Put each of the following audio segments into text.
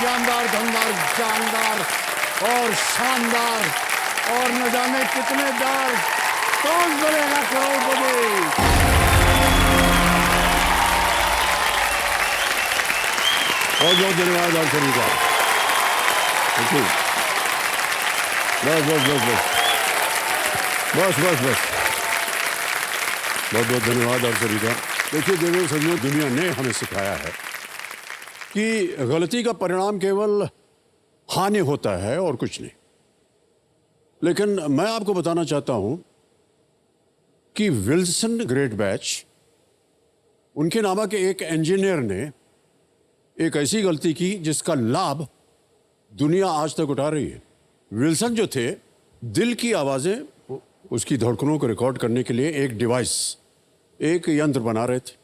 जानदार, धमदार, जानदार और शानदार और न जाने कितने दार। कौन बनेगा करोड़पति? बहुत बहुत धन्यवाद आप सभी का। बस बस बस बस बस बस बस बहुत बहुत धन्यवाद आप सभी का। देखिए देवेंद्र सज्जनों, दुनिया ने हमें सिखाया है कि गलती का परिणाम केवल हानि होता है और कुछ नहीं। लेकिन मैं आपको बताना चाहता हूं कि विल्सन ग्रेट बैच, उनके नामक एक इंजीनियर ने एक ऐसी गलती की जिसका लाभ दुनिया आज तक उठा रही है। विल्सन जो थे, दिल की आवाजें, उसकी धड़कनों को रिकॉर्ड करने के लिए एक डिवाइस, एक यंत्र बना रहे थे।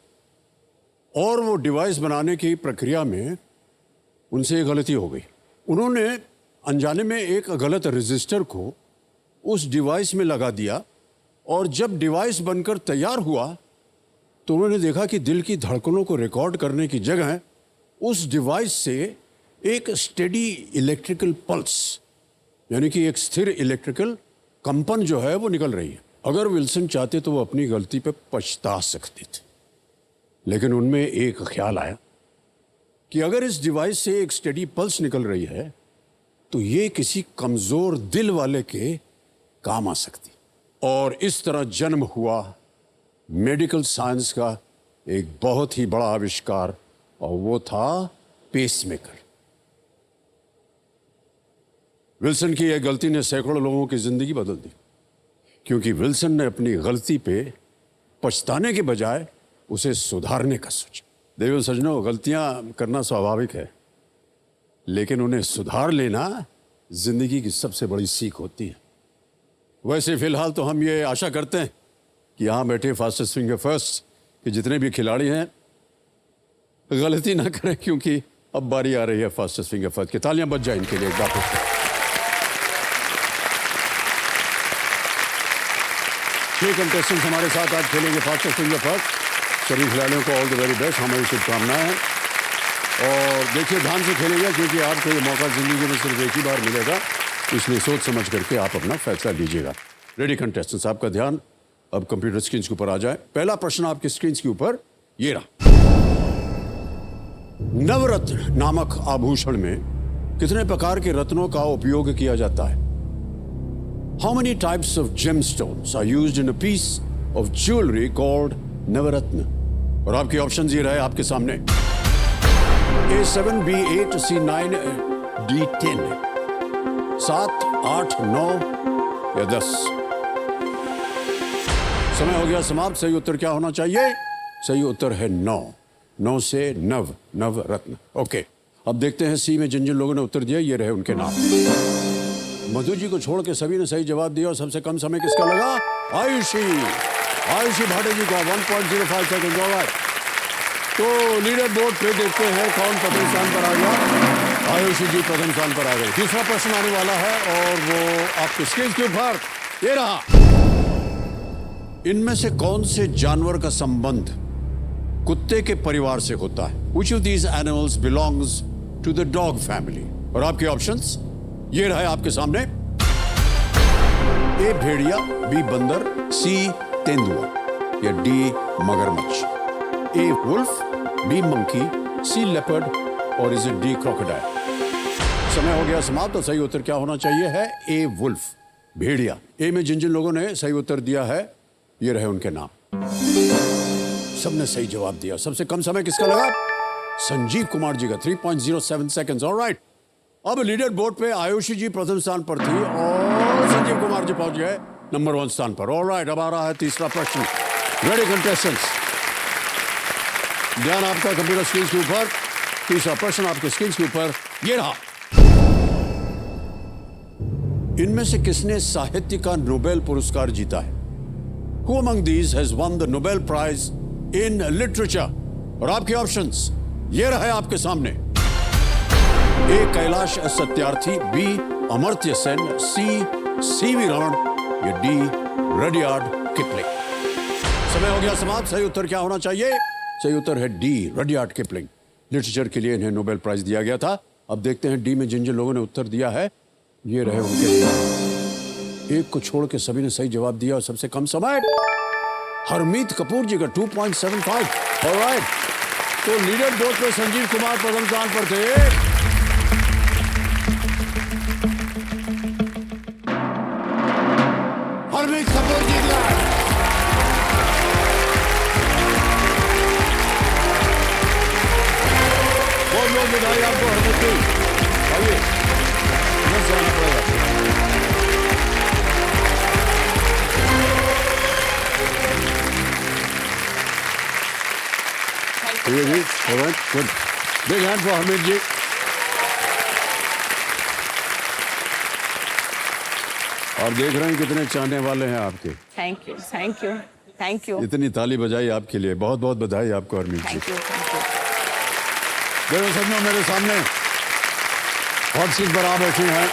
और वो डिवाइस बनाने की प्रक्रिया में उनसे एक गलती हो गई। उन्होंने अनजाने में एक गलत रजिस्टर को उस डिवाइस में लगा दिया और जब डिवाइस बनकर तैयार हुआ तो उन्होंने देखा कि दिल की धड़कनों को रिकॉर्ड करने की जगह उस डिवाइस से एक स्टेडी इलेक्ट्रिकल पल्स, यानी कि एक स्थिर इलेक्ट्रिकल कंपन जो है वो निकल रही है। अगर विल्सन चाहते तो वो अपनी गलती पे पछता सकते थे, लेकिन उनमें एक ख्याल आया कि अगर इस डिवाइस से एक स्टेडी पल्स निकल रही है तो ये किसी कमजोर दिल वाले के काम आ सकती। और इस तरह जन्म हुआ मेडिकल साइंस का एक बहुत ही बड़ा आविष्कार, और वो था पेसमेकर। विल्सन की यह गलती ने सैकड़ों लोगों की जिंदगी बदल दी, क्योंकि विल्सन ने अपनी गलती पे पछताने के बजाय उसे सुधारने का सोचा। देवेंद्र सज्जनों, गलतियां करना स्वाभाविक है, लेकिन उन्हें सुधार लेना जिंदगी की सबसे बड़ी सीख होती है। वैसे फिलहाल तो हम ये आशा करते हैं कि यहां बैठे फास्टेस्ट फिंगर फर्स्ट के जितने भी खिलाड़ी हैं गलती ना करें, क्योंकि अब बारी आ रही है फास्टेस्ट फिंगर फर्स्ट की। तालियां बज जाए इनके लिए एक बार। छह कंटेस्टेंट्स हमारे साथ आज खेलेंगे फास्टेस्ट फिंगर फर्स्ट। सभी खिलाड़ियों को ऑल द वेरी बेस्ट, हमारी शुभकामनाएं हैं। और देखिए, ध्यान से खेलेंगे क्योंकि आपको ये मौका जिंदगी में सिर्फ एक ही बार मिलेगा, इसलिए सोच समझ करके आप अपना फैसला लीजिएगा। रेडी कंटेस्टेंट्स, आपका ध्यान अब कंप्यूटर स्क्रीन के ऊपर आ जाए। पहला प्रश्न आपकी स्क्रीन के ऊपर ये रहा। नवरत्न नामक आभूषण में कितने प्रकार के रत्नों का उपयोग किया जाता है? How many types of gemstones are used in a piece of jewelry called नवरत्न? और आपके ऑप्शंस ये रहे आपके सामने। A7, B8, C9, D10। 7, 8, 9 या 10। समय हो गया समाप्त। सही उत्तर क्या होना चाहिए? सही उत्तर है 9। 9 से नव, नवरत्न। ओके, अब देखते हैं सी में जिन जिन लोगों ने उत्तर दिया ये रहे उनके नाम। मधु जी को छोड़ के सभी ने सही जवाब दिया और सबसे कम समय किसका लगा? आयुषी भाटे जी का 1.05 सेकंड। ऑलराइट, तो लीडर बोर्ड पे देखते हैं कौन प्रथम स्थान पर आ गया। आयुषी जी प्रथम स्थान पर आ गए। दूसरा प्रश्न आने वाला है और वो आपके स्क्रीन के ऊपर ये रहा। इनमें से कौन से जानवर का संबंध कुत्ते के परिवार से होता है? Which of these animals belongs to the dog family? और आपके ऑप्शंस ये रहे आपके सामने। ए भेड़िया, बी बंदर, सी तेंदुआ या डी मगरमच्छ। ए वुल्फ, बी मंकी, सी लेपर्ड और इज इट डी क्रोकोडाइल? समय हो गया समाप्त। तो सही उत्तर क्या होना चाहिए है? ए वुल्फ, भेड़िया। ए में जिन जिन लोगों ने सही उत्तर दिया है ये रहे उनके नाम। सबने सही जवाब दिया। सबसे कम समय किसका लगा? संजीव कुमार जी का 3.07 सेकंड्स। ऑलराइट, अब लीडर बोर्ड पे आयुषी जी प्रथम स्थान पर थी और संजीव कुमार जी पहुंच गए नंबर 1 स्थान पर। ऑलराइट, अब आ रहा है तीसरा प्रश्न। रेडी कंटेस्टेंट्स, ध्यान आपका कंप्यूटर स्क्रीन के ऊपर। तीसरा प्रश्न आपके स्क्रीन के ऊपर ये रहा। इनमें से किसने साहित्य का नोबेल पुरस्कार जीता है? Who among these has won the Nobel Prize in Literature? और आपके ऑप्शंस ये रहे आपके सामने। A Kailash Satyarthi, B Amartya Sen, C V Raman या डी रडियार्ड किपलिंग? समय हो गया समाप्त। सही उत्तर क्या होना चाहिए? सही उत्तर है डी रडियार्ड किपलिंग। लिटरेचर के लिए इन्हें नोबेल प्राइज दिया गया था अब देखते हैं डी में जिन जिन लोगों ने उत्तर दिया है ये रहे उनके। एक को छोड़ के सभी ने सही जवाब दिया और सबसे कम समय हरमीत कपूर जी का 2.75। ऑलराइट, तो लीडर बोर्ड पे संजीव कुमार प्रथम स्थान पर थे। हरमीत कपूर जी बहुत बधाई आपको हरमीत जी। आइए जाना पड़ेगा। ये जी good, big hand for Harmeet ji. और देख रहे हैं कितने चाहने वाले हैं आपके। Thank you thank you thank you. इतनी ताली बजाई आपके लिए, बहुत बहुत बधाई आपको Harmeet ji. Thank you thank you. देखो सजनों, मेरे सामने हॉट सीट पर आप बैठे हैं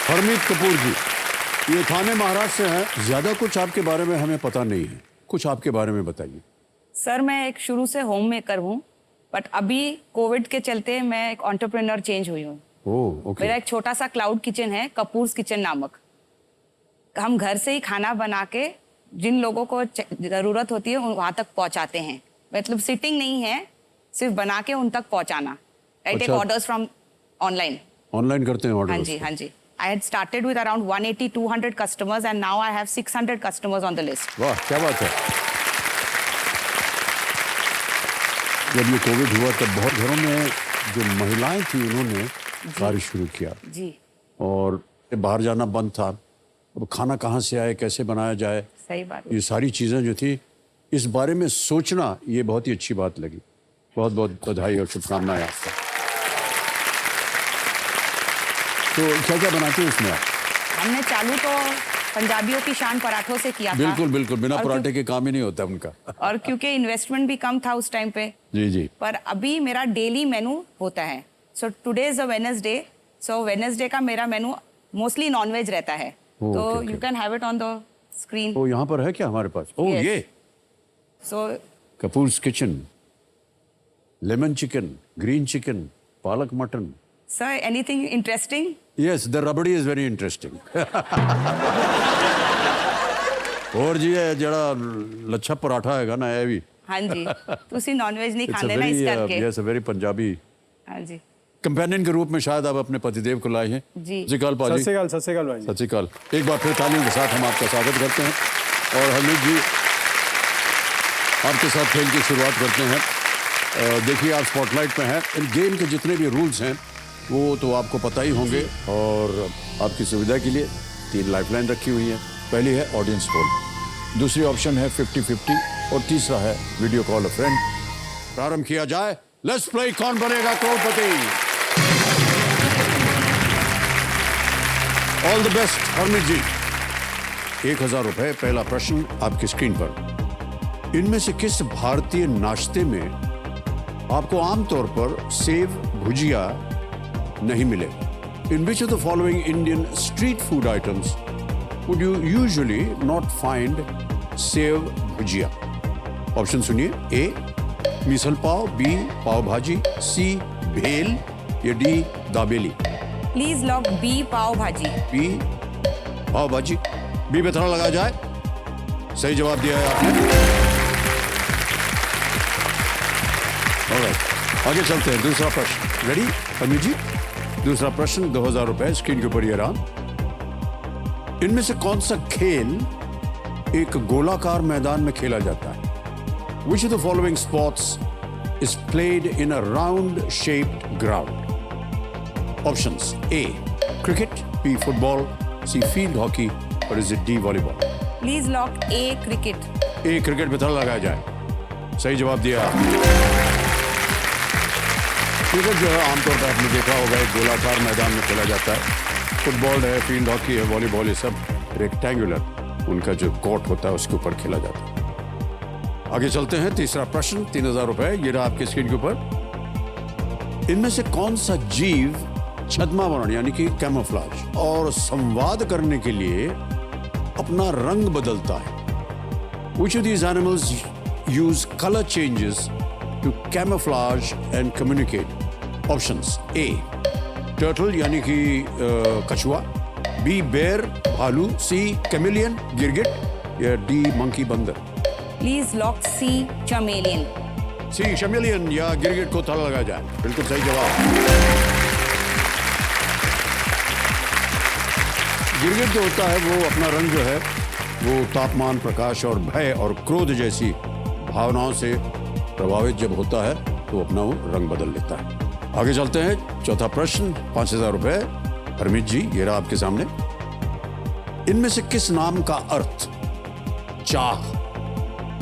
हरमीत कपूर जी। ये थाने महाराष्ट्र से हैं। ज्यादा कुछ आपके बारे में हमें पता नहीं है, कुछ आपके बारे में बताइए। सर मैं एक शुरू से होम मेकर हूँ, बट अभी कोविड के चलते मैं एक एंटरप्रेन्योर चेंज हुई हूँ। Oh okay. मेरा एक छोटा सा क्लाउड किचन है, कपूर्स किचन नामक। हम घर से ही खाना बना के जिन लोगों को जरूरत होती है वहां तक पहुंचाते हैं। मतलब सिटिंग नहीं है, सिर्फ बना के उन तक पहुंचाना। I take orders from online. Online करते हैं ऑर्डर? हाँ जी हाँ जी। I had started with around 180-200 customers and now I have 600 customers on the list. वाह क्या बात है। जब ये कोविड हुआ तब बहुत घरों में जो महिलाएं थी उन्होंने कार्य शुरू किया जी। और बाहर जाना बंद था। अब खाना कहाँ से आए, कैसे बनाया जाए, सही बात। ये सारी चीज़ें जो थी इस बारे में सोचना, ये बहुत ही अच्छी बात लगी। बहुत बहुत बधाई और शुभकामनाएं आपको। तो क्या क्या बनाते हैं इसमें आप? हमने चालू तो पंजाबियों की शान पराठों से किया था। बिल्कुल बिल्कुल, बिना पराठे के काम ही नहीं होता उनका। और क्योंकि इन्वेस्टमेंट भी कम था उस टाइम पे। जी जी। पर अभी मेरा डेली मेनू होता है। So today is a Wednesday, so Wednesday का मेरा मेनू मोस्टली नॉनवेज रहता है। तो you can have it on the screen. ओ यहाँ पर है क्या हमारे पास? ओ Yes. ये so Kapoor's kitchen, lemon chicken, green chicken, palak mutton. Sir anything interesting? Yes, the rabadi is very interesting. और जी ये जड़ा लच्छा पराठा हैगा ना ये भी। हाँ जी। तुसी नॉनवेज नहीं It's a खाने ना इस very, करके। yes, a very पंजाबी हाँ जी। कंपेनियन के रूप में शायद आप अपने पतिदेव को लाए हैं। जी। जिकाल पाजी। सत श्री अकाल भाई। सत श्री अकाल। एक बार फिर तालियों के साथ हम आपका स्वागत करते हैं और हरमीत जी आपके साथ खेल की शुरुआत करते हैं। देखिए आप स्पॉटलाइट में हैं। इन गेम के जितने भी रूल्स हैं वो तो आपको पता ही होंगे और आपकी सुविधा के लिए 3 लाइफलाइन रखी हुई है। पहली है ऑडियंस पोल, दूसरी ऑप्शन है 50-50 और तीसरा है वीडियो कॉल अ फ्रेंड। प्रारंभ किया जाए। लेट्स प्ले कौन बनेगा करोड़पति। ऑल द बेस्ट हरमीत जी। 1000 रुपए। पहला प्रश्न आपकी स्क्रीन पर। इनमें से किस भारतीय नाश्ते में आपको आमतौर पर सेव भुजिया नहीं मिले? In which of the following Indian street food items would you usually not find save bhujia? Option सुनिए। ए मिसल पाव, बी पाव भाजी, सी भेल या D dabeli. Please lock B pav bhaji. B pav bhaji. B पे थोड़ा लगाया जाए। सही जवाब दिया है आपने। Alright, आगे चलते हैं। दूसरा प्रश्न रेडी हरमीत जी? दूसरा प्रश्न 2000 रुपए स्क्रीन के ऊपर ये रहा। इनमें से कौन सा खेल एक गोलाकार मैदान में खेला जाता है? Which of the following sports is played in a round shaped ground? Options: A cricket, B football, C field hockey or is it D volleyball? Please lock A cricket. A cricket पे थोड़ा लगाया जाए। सही जवाब दिया। Cricket जो है आमतौर पर आपने देखा होगा एक गोलाकार मैदान में खेला जाता है। फुटबॉल है, फील्ड हॉकी है, वॉलीबॉल, ये सब रेक्टेंगुलर उनका जो कोर्ट होता है उसके ऊपर खेला जाता है। आगे चलते हैं। तीसरा प्रश्न 3000 रुपए ये रहा आपके स्क्रीन के ऊपर। इनमें से कौन सा जीव छद्मावरण यानी कि कैमोफ्लेज और संवाद करने के लिए अपना रंग बदलता है? Which of these animals use color changes to camouflage and communicate? Options: A turtle यानी कि कछुआ, बी बेयर भालू, सी कैमेलियन गिरगिट या डी मंकी बंदर। प्लीज लॉक सी चमेलियन। सी चमेलियन या गिरगिट को ताला लगाया जाए। बिल्कुल सही जवाब। गिरगिट जो होता है वो अपना रंग जो है वो तापमान, प्रकाश और भय और क्रोध जैसी भावनाओं से प्रभावित जब होता है तो अपना वो रंग बदल लेता है। आगे चलते हैं। चौथा प्रश्न, 5,000 रुपए। हरमीत जी, ये रहा आपके सामने। इनमें से किस नाम का अर्थ चाह,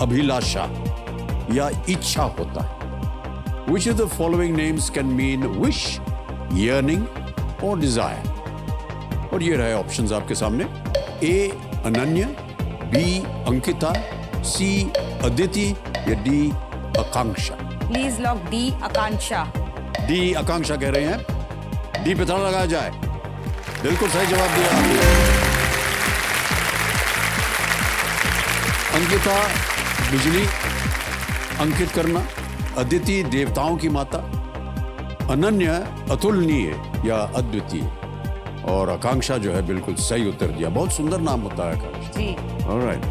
अभिलाषा या इच्छा होता है? Which of the following names can mean wish, yearning or desire? और ये रहे ऑप्शंस आपके सामने। A Ananya, B Ankita, C Aditi या D Akanksha. Please lock D Akanksha. D Akanksha कह रहे हैं। डी पे ताला लगाया जाए। बिल्कुल सही जवाब दिया आपने। अंकिता बिजली अंकित करना, अदिति देवताओं की माता, अनन्या अतुलनीय या अद्वितीय, और आकांक्षा जो है बिल्कुल सही उत्तर दिया। बहुत सुंदर नाम होता है आकांक्षा जी। ऑलराइट,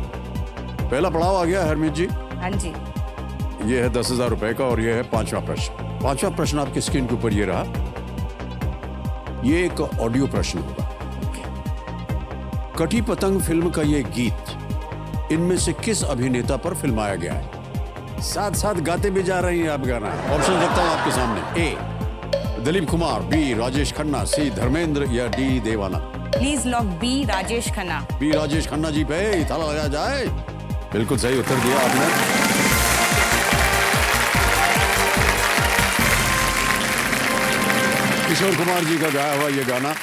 पहला पड़ाव आ गया हरमीत जी। हाँ जी। ये है 10,000 रुपए का और ये है पांचवा प्रश्न। पांचवा प्रश्न आपकी स्क्रीन के ऊपर ये रहा। ये एक ऑडियो प्रश्न होगा। कटी पतंग फिल्म का ये गीत इनमें से किस अभिनेता पर फिल्माया गया है? साथ साथ गाते भी जा रही हैं आप गाना। ऑप्शन रखता हूं आपके सामने। A Dilip Kumar, B Rajesh Khanna, C Dharmendra या D Devanand. Please lock B Rajesh Khanna. B Rajesh Khanna ji पे ताला लगाया जाए। बिल्कुल सही उत्तर दिया आपने। किशोर कुमार जी का गाया हुआ ये गाना,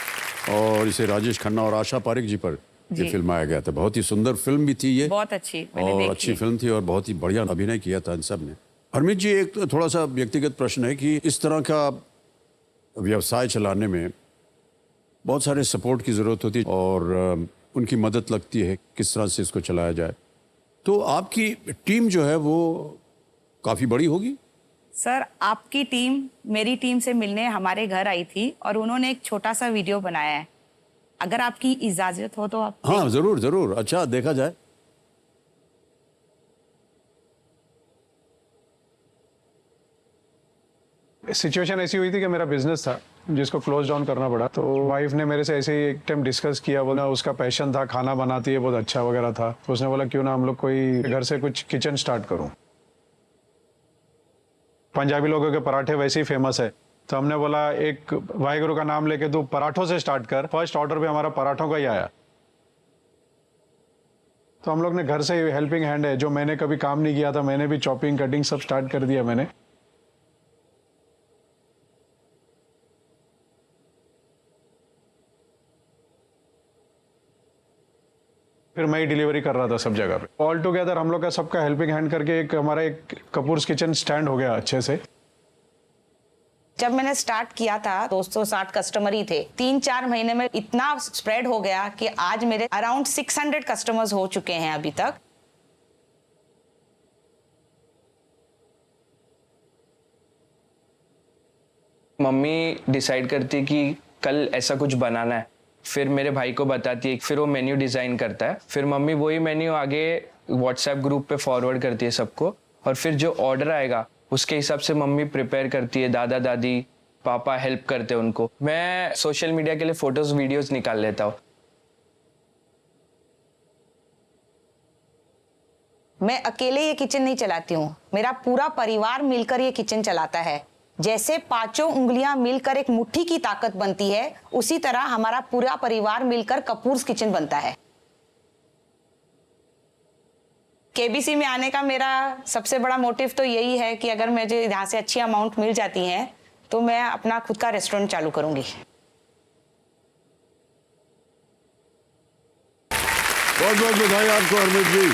और इसे राजेश खन्ना और आशा पारिक जी पर ये फिल्माया गया था। बहुत ही सुंदर फिल्म भी थी ये, बहुत अच्छी, मैंने और देखी। अच्छी फिल्म थी और बहुत ही बढ़िया अभिनय किया था इन सब ने। हरमीत जी, एक थोड़ा सा व्यक्तिगत प्रश्न है कि इस तरह का व्यवसाय चलाने में बहुत सारे सपोर्ट की ज़रूरत होती है और उनकी मदद लगती है किस तरह से इसको चलाया जाए। तो आपकी टीम जो है वो काफ़ी बड़ी होगी? सर, आपकी टीम मेरी टीम से मिलने हमारे घर आई थी और उन्होंने एक छोटा सा वीडियो बनाया है। अगर आपकी इजाजत हो तो आप। हाँ जरूर जरूर। अच्छा, देखा जाए। सिचुएशन ऐसी हुई थी कि मेरा बिजनेस था जिसको क्लोज डाउन करना पड़ा। तो वाइफ ने मेरे से ऐसे ही एक टाइम डिस्कस किया, बोला उसका पैशन था, खाना बनाती है बहुत अच्छा वगैरह था। तो उसने बोला क्यों ना हम लोग कोई घर से कुछ किचन स्टार्ट करूं। पंजाबी लोगों के पराठे वैसे ही फेमस है, तो हमने बोला एक वाहिगुरु का नाम लेके तू पराठों से स्टार्ट कर। फर्स्ट ऑर्डर पे हमारा पराठों का ही आया। तो हम लोग ने घर से हेल्पिंग हैंड है, जो मैंने कभी काम नहीं किया था, मैंने भी चॉपिंग कटिंग सब स्टार्ट कर दिया मैंने। फिर मैं ही डिलीवरी कर रहा था सब जगह पे। ऑल टुगेदर हम लोग का सबका हेल्पिंग हैंड करके एक हमारा एक कपूर्स किचन स्टैंड हो गया अच्छे से। जब मैंने स्टार्ट किया था 260 कस्टमर ही थे। 3-4 महीने में इतना स्प्रेड हो गया कि आज मेरे अराउंड 600 कस्टमर्स हो चुके हैं अभी तक। मम्मी डिसाइड करती है कि कल ऐसा कुछ बनाना है, फिर मेरे भाई को बताती है, फिर वो मेन्यू डिज़ाइन करता है, फिर मम्मी वही मेन्यू आगे व्हाट्सएप ग्रुप पे फॉरवर्ड करती है सबको, और फिर जो ऑर्डर आएगा उसके हिसाब से मम्मी प्रिपेयर करती है। दादा दादी पापा हेल्प करते हैं उनको। मैं सोशल मीडिया के लिए फोटोज वीडियोस निकाल लेता हूँ। मैं अकेले ये किचन नहीं चलाती हूँ, मेरा पूरा परिवार मिलकर ये किचन चलाता है। जैसे 5 उंगलियां मिलकर एक मुट्ठी की ताकत बनती है, उसी तरह हमारा पूरा परिवार मिलकर कपूर्स किचन बनता है। केबीसी में आने का मेरा सबसे बड़ा मोटिव तो यही है कि अगर मुझे यहाँ से अच्छी अमाउंट मिल जाती है तो मैं अपना खुद का रेस्टोरेंट चालू करूंगी। बहुत बहुत बधाई आपको हरमीत जी।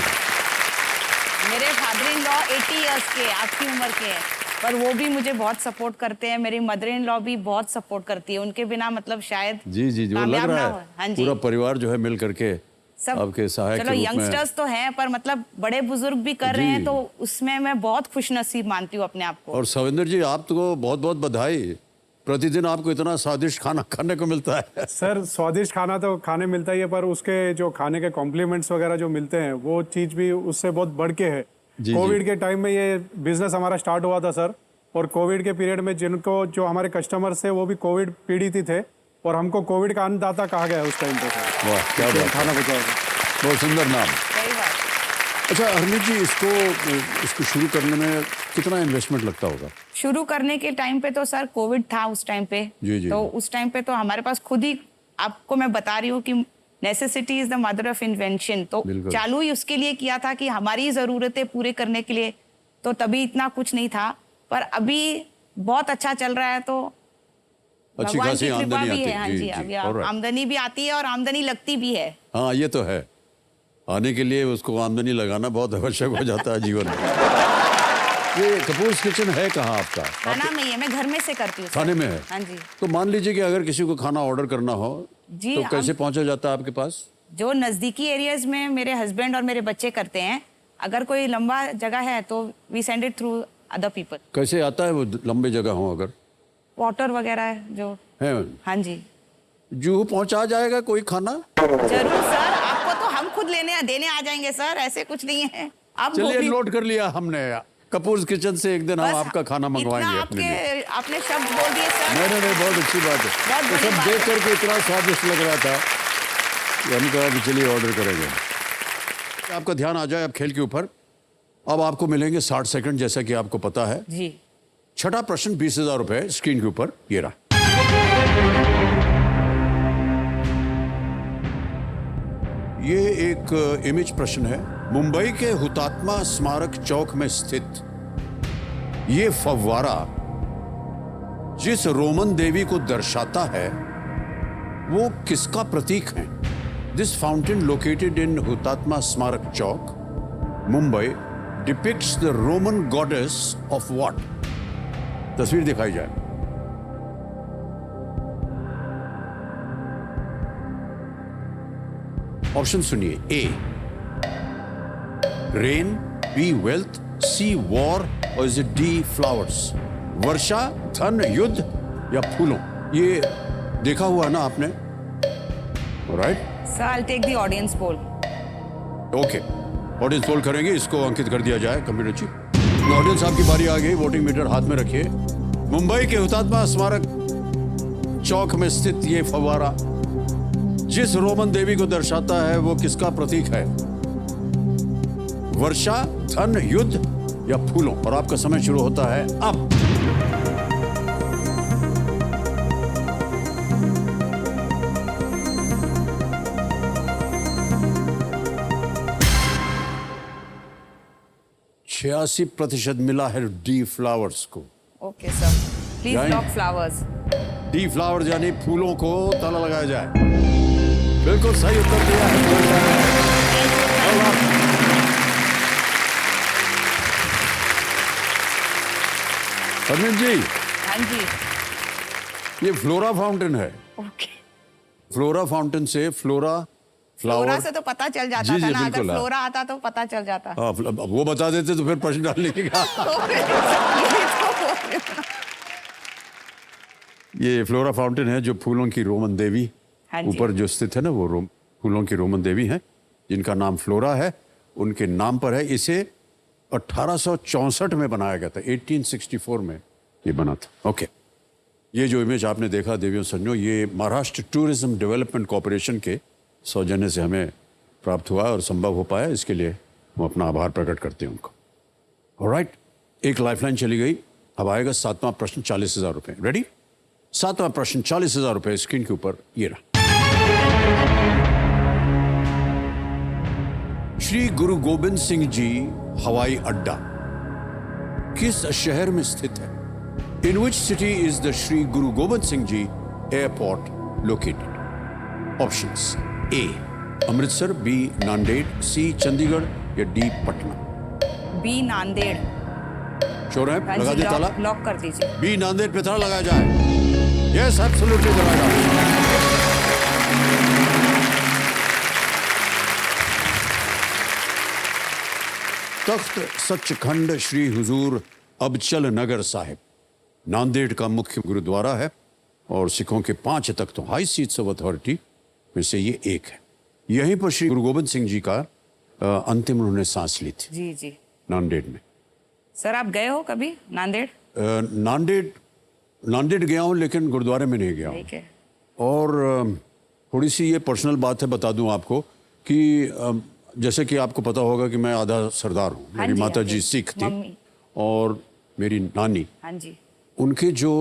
मेरे फादर इन लॉ 80 इयर्स के, आपकी उम्र के हैं, पर वो भी मुझे बहुत सपोर्ट करते हैं। मेरी मदर इन लॉ भी बहुत सपोर्ट करती है। उनके बिना मतलब शायद जी जी जी, वो लग कामयाब रहा ना हो। है हाँ जी, पूरा परिवार जो है मिल करके सब आपके सहायक चलो के रूप में। यंगस्टर्स तो हैं, पर मतलब बड़े बुजुर्ग भी कर रहे जी। हैं, तो उसमें मैं बहुत खुश नसीब मानती हूँ अपने आप को। और सविंदर जी, आप तो बहुत बहुत बधाई। प्रतिदिन आपको इतना स्वादिष्ट खाना खाने को मिलता है। सर स्वादिष्ट खाना तो खाने मिलता ही है, पर उसके जो खाने के कॉम्प्लीमेंट्स वगैरह जो मिलते हैं वो चीज़ भी उससे बहुत बढ़ के है। जी, कोविड के टाइम में ये बिजनेस हमारा स्टार्ट हुआ था सर, और कोविड के पीरियड में जिनको जो हमारे कस्टमर्स थे वो भी कोविड पीड़ित ही थे, और हमको कोविड का अन्नदाता कहा गया उस टाइम पे सर। वाह क्या बात है। खाना बचाओगे। बहुत सुंदर नाम। सही बात। अच्छा हरमीत जी, इसको शुरू करने में कितना इन्वेस्टमेंट लगता होगा? शुरू करने के टाइम पे तो सर कोविड था उस टाइम पे। जी, जी, तो जी। उस टाइम पे तो हमारे पास खुद ही, आपको मैं बता रही हूँ कि necessity is the mother of invention. तो बिल्कुल। चालू ही उसके लिए किया था कि हमारी ज़रूरतें पूरे करने के लिए, तो तभी इतना कुछ नहीं था, पर अभी बहुत अच्छा चल रहा है। तो अच्छी भगवान खासी की कृपा आमदनी भी आती है। हाँ है। जी, अभी आमदनी भी आती है और आमदनी लगती भी है। हाँ ये तो है, आने के लिए उसको आमदनी लगाना बहुत आवश्यक हो जाता है जीवन में। ये कपूर्स किचन है कहाँ आपका? खाना में ही है, मैं घर में से करती हूँ सर। खाने में है? हाँ जी। तो मान लीजिए कि अगर किसी को खाना ऑर्डर करना हो जी, तो हम- कैसे पहुंचा जाता है आपके पास? जो नज़दीकी एरियाज में मेरे हस्बैंड और मेरे बच्चे करते हैं, अगर कोई लंबा जगह है तो we send it through other people. कैसे आता है वो लंबे जगह हो अगर वाटर वगैरह है जो। है? हाँ जी, जूहू पहुंचा जाएगा कोई खाना? जरूर सर, आपको तो हम खुद देने आ जाएंगे सर, ऐसे कुछ नहीं है। आप चलिए गोभी- नोट कर लिया हमने, कपूर्स किचन से एक दिन हम बस आपका खाना मंगवाएंगे इतना अपने लिए। आपने शब्द बोल दिए सर। नहीं नहीं नहीं, बहुत अच्छी बात है। बहुत तो बड़ी सब बात देख है। करके इतना स्वादिष्ट लग रहा था कि हम कहा कि चलिए ऑर्डर करेंगे। आपका ध्यान आ जाए अब खेल के ऊपर। अब आपको मिलेंगे 60 सेकंड, जैसा कि आपको पता है। जी, छठा प्रश्न 20,000 रुपए स्क्रीन के ऊपर ये रहा। ये एक इमेज प्रश्न है। मुंबई के हुतात्मा स्मारक चौक में स्थित ये फव्वारा जिस रोमन देवी को दर्शाता है वो किसका प्रतीक है? This fountain located in Hutatma Smarak Chowk, Mumbai, depicts the Roman goddess of what? तस्वीर दिखाई जाए। ऑप्शन सुनिए। A rain, B wealth, C war, और इज इट डी फ्लावर्स? वर्षा, धन, युद्ध या फूलों? ये देखा हुआ है ना आपने? Right, sir I take the audience poll. Okay, audience poll करेंगे, इसको अंकित कर दिया जाए कंप्यूटर जी। ऑडियंस आपकी बारी आ गई, वोटिंग मीटर हाथ में रखिए। मुंबई के हुतात्मा स्मारक चौक में स्थित ये फव्वारा जिस रोमन देवी को दर्शाता है वो किसका प्रतीक है? वर्षा, धन, युद्ध या फूलों? और आपका समय शुरू होता है अब। छियासी % मिला है डी फ्लावर्स को। ओके सर, प्लीज जाएं? Lock flowers. डी फ्लावर्स यानी फूलों को ताला लगाया जाए। बिल्कुल सही उत्तर दिया है। हरमीत जी, हाँ जी, ये फ्लोरा फाउंटेन है। ओके। फ्लोरा फाउंटेन से फ्लोरा फ्लोरा फ्लावर। से तो पता चल जाता जी, था जी, ना, अगर बिल्कुल, हाँ। फ्लोरा आता तो पता चल जाता। हाँ, वो बता देते तो फिर प्रश्न डालने की क्या? ये फ्लोरा फाउंटेन है जो फूलों की रोमन देवी हाँ जी। ऊपर जो स्थित है ना, वो फूलों की रोमन देवी है जिनका नाम फ्लोरा है, उनके नाम पर है। इसे 1864 में बनाया गया था, 1864 में ये बना था। ओके, ये जो इमेज आपने देखा देवियों संजो, ये महाराष्ट्र टूरिज्म डेवलपमेंट कॉरपोरेशन के सौजन्य से हमें प्राप्त हुआ और संभव हो पाया। इसके लिए हम अपना आभार प्रकट करते हैं उनको। ऑलराइट, एक लाइफलाइन चली गई। अब आएगा 7वां प्रश्न 40,000 रुपए। रेडी? 7वां प्रश्न 40,000 रुपए स्क्रीन के ऊपर ये रहा। श्री गुरु गोबिंद सिंह जी हवाई अड्डा किस शहर में स्थित है? In which city is the Shri Guru Gobind Singh ji airport located? Options: A Amritsar, B Nanded, C Chandigarh या D Patna? B Nanded. Sure है? हाँ लगा जी, दिया ताला? लॉक कर दीजिए। बी नांदेड़ पे ताला लगाया जाए। यस, एब्सोल्युटली लगाया। तख्त सचखंड श्री हुजूर अबचल नगर साहिब नांदेड़ का मुख्य गुरुद्वारा है और सिखों के 5 तख्त हाई सीट्स ऑफ अथॉरिटी में से ये एक है। यहीं पर श्री गुरु गोविंद सिंह जी का अंतिम उन्होंने सांस ली थी, जी जी। नांदेड़ में। सर आप गए हो कभी नांदेड़? नांदेड़ गया हूँ लेकिन गुरुद्वारे में नहीं गया हूँ। ठीक है। और थोड़ी सी ये पर्सनल बात है, बता दूं आपको कि जैसे कि आपको पता होगा कि मैं आधा सरदार हूँ। हाँ मेरी जी, माता हाँ जी जी। सिख थी मम्मी। और मेरी नानी, हाँ जी। उनके जो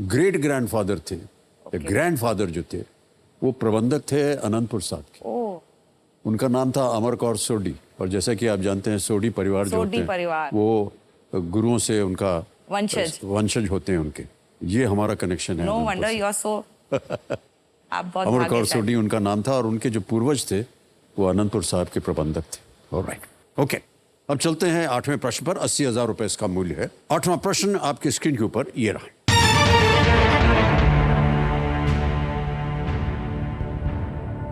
ग्रेट ग्रैंडफादर थे, ग्रैंडफादर जो थे, वो प्रबंधक थे अनंतपुर साहब के। ओ, उनका नाम था अमर कौर सोडी। और जैसा कि आप जानते हैं सोडी परिवार जो सोडी होते हैं परिवार। वो गुरुओं से उनका वंशज होते हैं उनके। ये हमारा कनेक्शन है। नो अनंतपुर वंडर से। यू आर सो आप बहुत अमर कौर भाग्यशाली। सोडी उनका नाम था और उनके जो पूर्वज थे वो अनंतपुर साहब के प्रबंधक थे। Alright, okay. अब चलते हैं 8वें प्रश्न पर। 80,000 रुपए इसका मूल्य है। 8वां प्रश्न आपकी स्क्रीन के ऊपर ये रहा।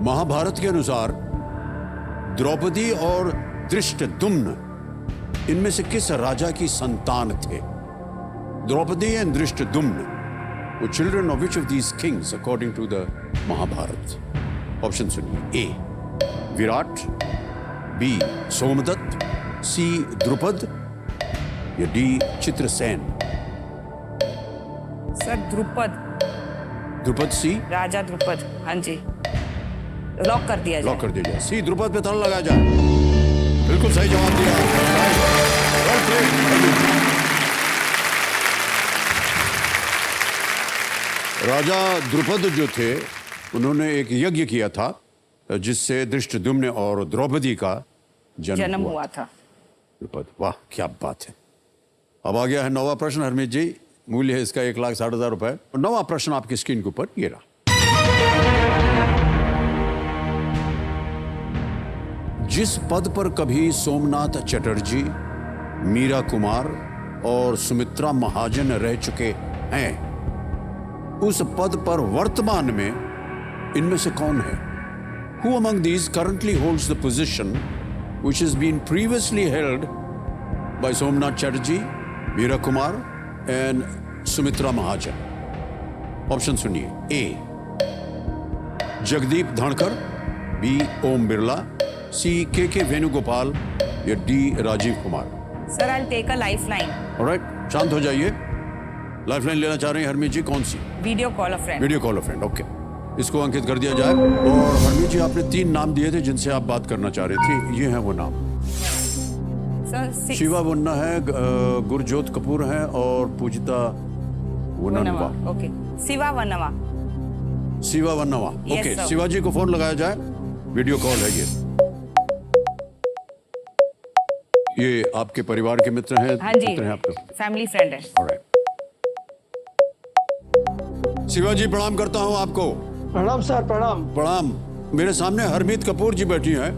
महाभारत के अनुसार द्रौपदी और धृष्टद्युम्न इनमें से किस राजा की संतान थे? Draupadi and Dhrishtadyumna were children of which of these kings according to the Mahabharata? Option सुनिए। ए विराट, बी सोमदत्त, सी द्रुपद या डी चित्रसेन। सर द्रुपद, द्रुपद सी राजा द्रुपद। हाँ जी, लॉक कर दिया जाए। लॉक कर दिया जाए। सी द्रुपद पे ताला लगाया जाए। बिल्कुल सही जवाब दिया। Well played। राजा द्रुपद जो थे उन्होंने एक यज्ञ किया था जिससे धृष्टद्युम्न और द्रौपदी का जन्म हुआ था। द्रुपद, वाह क्या बात है। अब आ गया है 9वां प्रश्न हरमीत जी। मूल्य है इसका 1,60,000 रुपए। 9वां प्रश्न आपकी स्क्रीन के ऊपर ये रहा। जिस पद पर कभी सोमनाथ चटर्जी, मीरा कुमार और सुमित्रा महाजन रह चुके हैं, उस पद पर वर्तमान में इनमें से कौन है? Who among these currently holds the position which has been previously held by Somnath Chatterjee, Meera Kumar and Sumitra Mahajan? Option सुनिए। ए जगदीप धनकर, बी ओम बिरला, सी के वेणुगोपाल या D Rajiv Kumar. Sir I take a lifeline. Alright, शांत हो जाइए। लाइफलाइन लेना चाह रहे हैं हरमीत जी, कौन सी? Video call a friend. Video call a friend, okay. इसको अंकित कर दिया जाए। और हरमीत जी आपने 3 नाम दिए थे जिनसे आप बात करना चाह रहे थे, ये हैं वो नाम। सर शिवा वन्ना है, गुरजोत कपूर है और Poojita Vannava. Okay, Shiva Vannava. Shiva Vannava, Yes, okay. sir. Shivaji को फोन लगाया जाए। वीडियो कॉल है ये आपके परिवार के मित्र हैं? हाँ जी, मित्र हैं आपके? फैमिली फ्रेंड है। Alright. शिवाजी प्रणाम करता हूं आपको। प्रणाम सर, प्रणाम। प्रणाम। मेरे सामने हरमीत कपूर जी बैठी हैं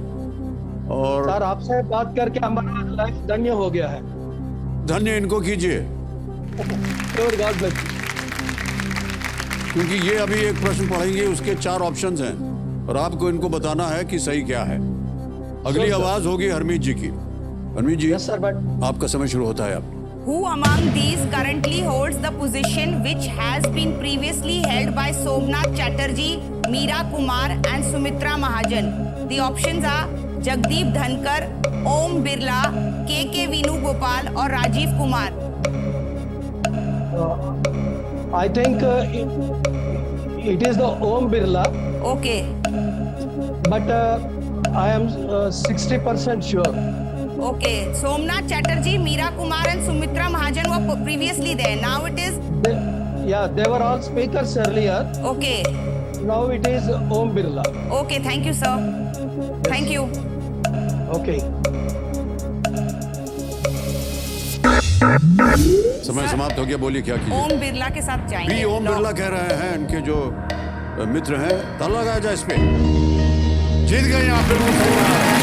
और सर आपसे बात करके हमारा लाइफ धन्य हो गया है। धन्य इनको कीजिए Lord God bless you। क्योंकि ये अभी एक प्रश्न पढ़ेंगे, उसके 4 ऑप्शंस हैं और आपको इनको बताना है कि सही क्या है। अगली आवाज होगी हरमीत जी की। हरमीत जी, यस सर, बट आपका समय शुरू होता है अब। Who among these currently holds the position which has been previously held by Somnath Chatterjee, Meera Kumar and Sumitra Mahajan? The options are Jagdeep Dhankar, Om Birla, K. Venugopal और Rajiv Kumar. I think it is the Om Birla, Okay, but I am 60% sure. okay. Somnath Chatterjee, Meera Kumar and Sumitra Mahajan were previously there. Now it is They were all speakers earlier. okay. Now it is Om Birla. Okay, thank you, sir. Thank you. Okay. समय समाप्त हो गया, बोलिए क्या कीजिए। ओम बिरला के साथ जाएंगे। भी ओम बिरला कह रहे हैं, इनके जो मित्र हैं। ताला लगाया जाए इस पे। जीत गए आप, बिल्कुल सही बात।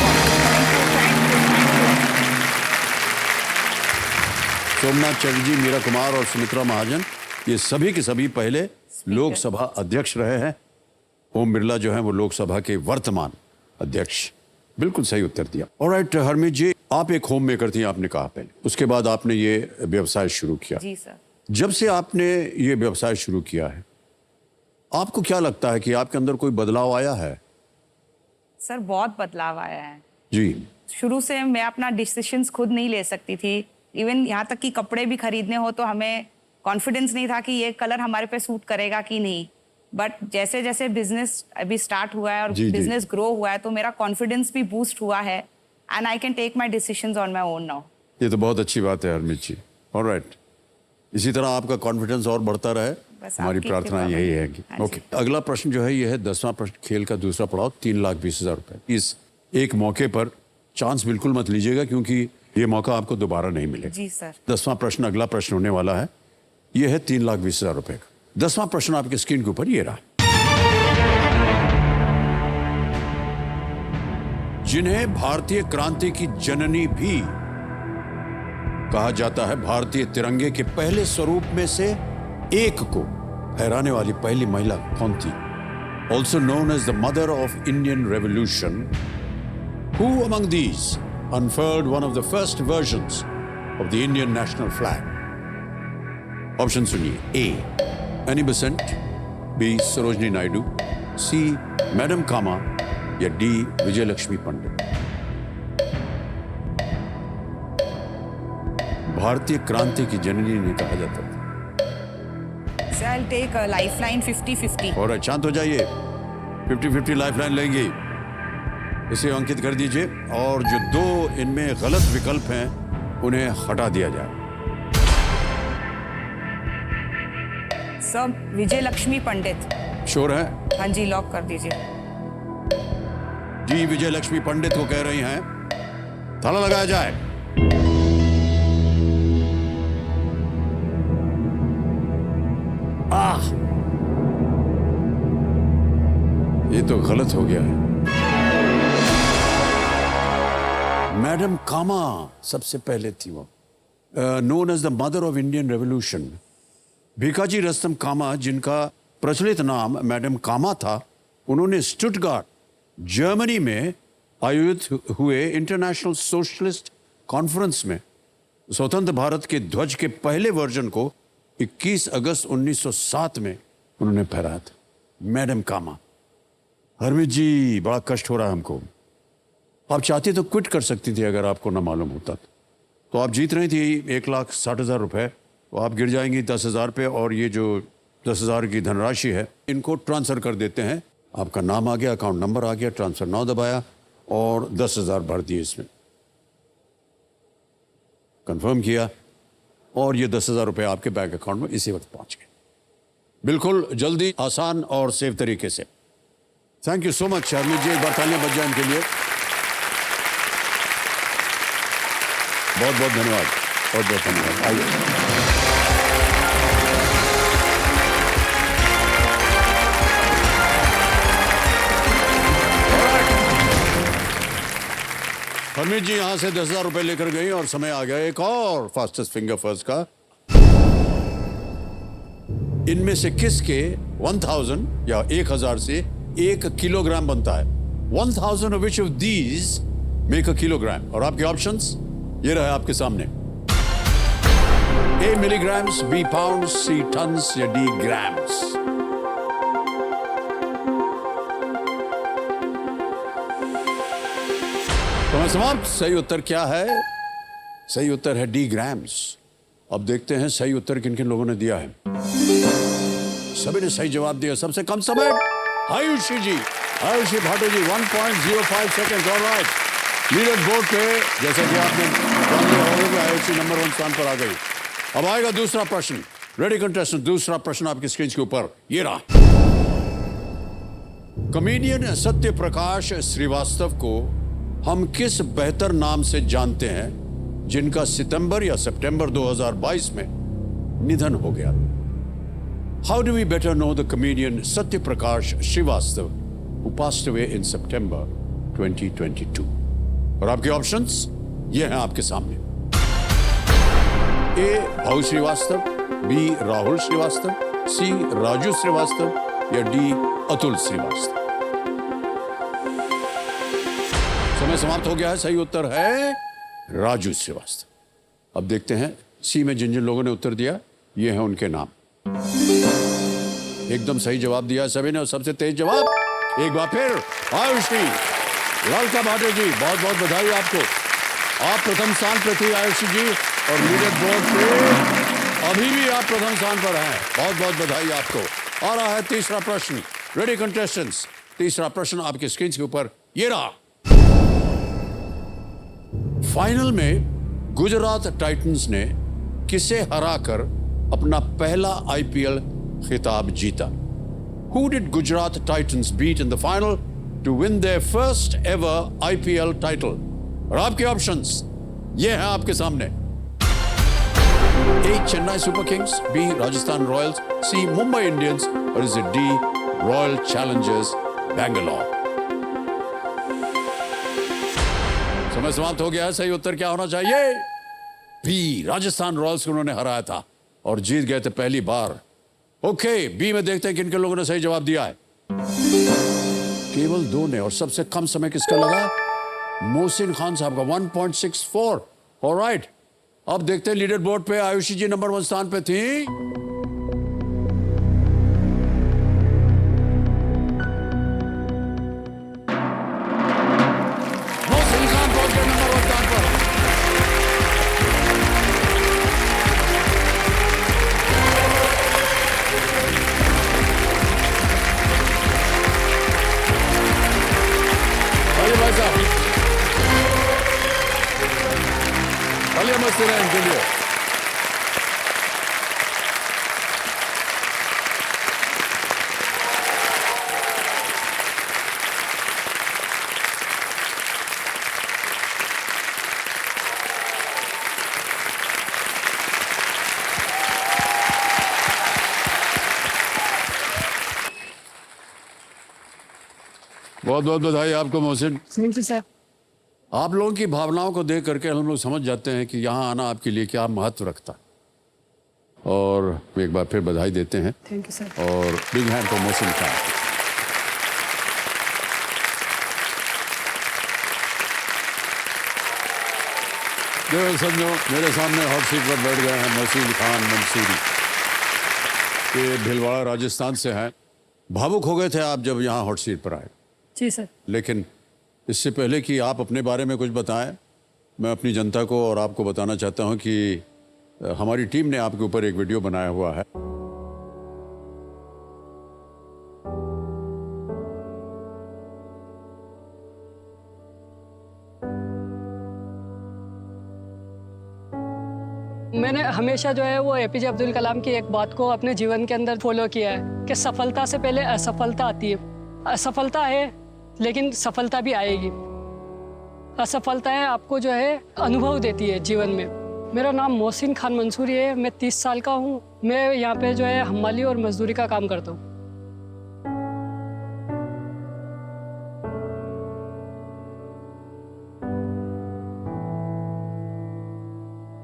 सोमनाथ चटर्जी, मीरा कुमार और सुमित्रा महाजन ये सभी के सभी पहले लोकसभा अध्यक्ष रहे हैं। ओम बिरला जो हैं वो लोकसभा के वर्तमान अध्यक्ष। बिल्कुल सही उत्तर दिया। ऑलराइट हरमीत जी, आप एक होम मेकर थी, आपने कहा पहले, उसके बाद आपने ये व्यवसाय शुरू किया। जी सर। जब से आपने ये व्यवसाय शुरू किया है, आपको क्या लगता है कि आपके अंदर कोई बदलाव आया है? सर बहुत बदलाव आया है। जी। शुरू से मैं अपना डिसीजंस खुद नहीं ले सकती थी। इवन यहाँ तक कि कपड़े भी खरीदने हो तो हमें कॉन्फिडेंस नहीं था कि ये कलर हमारे पे सूट करेगा कि नहीं। बट जैसे जैसे बिजनेस अभी स्टार्ट हुआ है और जी, जी। बिजनेस ग्रो हुआ है तो मेरा कॉन्फिडेंस भी बूस्ट हुआ है and I can take my decisions on my own now. ये तो बहुत अच्छी बात है हरमीत जी। ऑलराइट, इसी तरह आपका कॉन्फिडेंस और बढ़ता रहे, बस हमारी आपकी प्रार्थना कृपा यही बनी। है कि हाँ जी। ओके। अगला प्रश्न जो है ये है 10वां प्रश्न, खेल का दूसरा पड़ाव, 3,20,000 रुपए। इस एक मौके पर चांस बिल्कुल मत लीजिएगा क्योंकि ये मौका आपको दोबारा नहीं मिलेगा। जी सर। 10वां प्रश्न अगला प्रश्न होने वाला है, ये है 3,20,000 रुपए का। 10वां प्रश्न आपके स्क्रीन के ऊपर ये रहा। जिन्हें भारतीय क्रांति की जननी भी कहा जाता है, भारतीय तिरंगे के पहले स्वरूप में से एक को फहराने वाली पहली महिला कौन थी? Also known as the mother of Indian revolution, who among these unfurled one of the first versions of the Indian national flag? Option सुनिए। A Annie Besant, B Sarojini Naidu, C madam Cama या डी विजयलक्ष्मी पंडित? भारतीय क्रांति की जननी ने कहा जाता था। Sir I take lifeline 50-50। और शांत हो जाइए, 50-50 लाइफलाइन लेंगे, इसे अंकित कर दीजिए और जो दो इनमें गलत विकल्प हैं उन्हें हटा दिया जाए। सर विजय लक्ष्मी पंडित। श्योर है? हाँ जी, लॉक कर दीजिए। जी विजय लक्ष्मी पंडित को कह रही हैं, ताला लगाया जाए। ये तो गलत हो गया है। मैडम कामा सबसे पहले थी वो, known as the mother of Indian revolution. Bhikaji Rustom Cama, जिनका प्रचलित नाम मैडम कामा था, उन्होंने स्टुटगार्ट जर्मनी में आयोजित हुए इंटरनेशनल सोशलिस्ट कॉन्फ्रेंस में स्वतंत्र भारत के ध्वज के पहले वर्जन को 21 अगस्त 1907 में उन्होंने फहराया था। मैडम कामा। हरमीत जी, बड़ा कष्ट हो रहा है हमको। आप चाहती तो क्विट कर सकती थी अगर आपको ना मालूम होता तो। आप जीत रही थी 1,60,000 रुपए, तो आप गिर जाएंगी 10,000 पे, और ये जो 10,000 की धनराशि है इनको ट्रांसफर कर देते हैं। आपका नाम आ गया, अकाउंट नंबर आ गया, ट्रांसफर नाउ दबाया और 10,000 भर दिए इसमें, कंफर्म किया और ये 10,000 रुपए आपके बैंक अकाउंट में इसी वक्त पहुंच गए। बिल्कुल जल्दी, आसान और सेफ तरीके से। Thank you so much Harmeet ji, एक बार तालियां बज जाएं इनके लिए। बहुत बहुत धन्यवाद, बहुत बहुत धन्यवाद। आइए। हरमीत जी यहां से 10,000 रुपए लेकर गई और समय आ गया एक और फास्टेस्ट फिंगर फर्स्ट का। इनमें से किसके 1,000 या 1,000 से 1 किलोग्राम बनता है? 1,000 of which of these make a kilogram? और आपके ऑप्शंस ये रहे आपके सामने। A milligrams, B pounds, C tons या D grams? तो समाप्त। सही उत्तर क्या है? सही उत्तर है डी ग्राम्स। अब देखते हैं सही उत्तर किन किन लोगों ने दिया है। सभी ने सही जवाब दिया। सबसे कम समय आयुषी जी, आयुषी भाटो जी 1.05 सेकेंड। ऑलराइट, लीडर बोर्ड पे जैसा कि आपने जान लिया होगा कि आयुषी नंबर 1 स्थान पर आ गई। अब आएगा दूसरा प्रश्न। रेडी कंटेस्टेंट, दूसरा प्रश्न आपकी स्क्रीन के ऊपर ये रहा। कॉमेडियन सत्य प्रकाश श्रीवास्तव को हम किस बेहतर नाम से जानते हैं जिनका सितंबर या सितंबर 2022 में निधन हो गया? How do we better know the comedian Satya Prakash Srivastava who passed away in September 2022? और आपके ऑप्शंस ये हैं आपके सामने। ए भाऊ श्रीवास्तव, बी राहुल श्रीवास्तव, सी राजू श्रीवास्तव या डी अतुल श्रीवास्तव? समय समाप्त हो गया है। सही उत्तर है राजू श्रीवास्तव। अब देखते हैं सी में जिन जिन लोगों ने उत्तर दिया ये हैं उनके नाम। एकदम सही जवाब दिया सभी ने और सबसे तेज जवाब एक बार फिर आयुषी लालका भाटे जी, बहुत बहुत बधाई आपको। आप प्रथम स्थान पर थी आयुषी जी और लीडर बोर्ड पे अभी भी आप प्रथम स्थान पर हैं। बहुत बहुत बधाई आपको। आ रहा है तीसरा प्रश्न। रेडी कंटेस्टेंट्स, तीसरा प्रश्न आपके स्क्रीन के ऊपर ये रहा। फाइनल में गुजरात टाइटंस ने किसे हराकर अपना पहला आईपीएल खिताब जीता? Who did Gujarat Titans beat in the final to win their first ever IPL title? और आपके ऑप्शंस ये हैं आपके सामने। A. Chennai Super Kings, B. Rajasthan Royals, C. Mumbai Indians और is D. Royal Challengers Bangalore. समय समाप्त हो गया है। सही उत्तर क्या होना चाहिए? B. राजस्थान रॉयल्स को उन्होंने हराया था और जीत गए थे पहली बार। ओके, बी में देखते हैं किन किन लोगों ने सही जवाब दिया है। केवल 2 ने और सबसे कम समय किसका लगा? मोहसिन खान साहब का 1.64। ऑलराइट, अब देखते हैं लीडर बोर्ड पे आयुषी जी नंबर 1 स्थान पे थी। मोहसिन खान पहुंच गए नंबर 1 स्थान पर। भाई साहब भले मस्ती रहे इनके लिए। बहुत बहुत बधाई आपको मोहसिन। Thank you sir. आप लोगों की भावनाओं को देख करके हम लोग समझ जाते हैं कि यहाँ आना आपके लिए क्या महत्व रखता है। और एक बार फिर बधाई देते हैं। Thank you sir. और big hand for Mohsin Khan. देखो समझो, मेरे सामने हॉट सीट पर बैठ गए हैं मोहसिन खान मंसूरी। ये भीलवाड़ा राजस्थान से हैं। भावुक हो गए थे आप जब यहाँ हॉट सीट पर आए। जी सर। लेकिन इससे पहले कि आप अपने बारे में कुछ बताएं, मैं अपनी जनता को और आपको बताना चाहता हूं कि हमारी टीम ने आपके ऊपर एक वीडियो बनाया हुआ है। मैंने हमेशा जो है वो एपीजे अब्दुल कलाम की एक बात को अपने जीवन के अंदर फॉलो किया है कि सफलता से पहले असफलता आती है। असफलता है लेकिन सफलता भी आएगी। असफलताएं आपको जो है अनुभव देती है जीवन में। मेरा नाम मोहसिन खान मंसूरी है। मैं 30 साल का हूँ। मैं यहाँ पे जो है हमाली और मजदूरी का काम करता हूँ।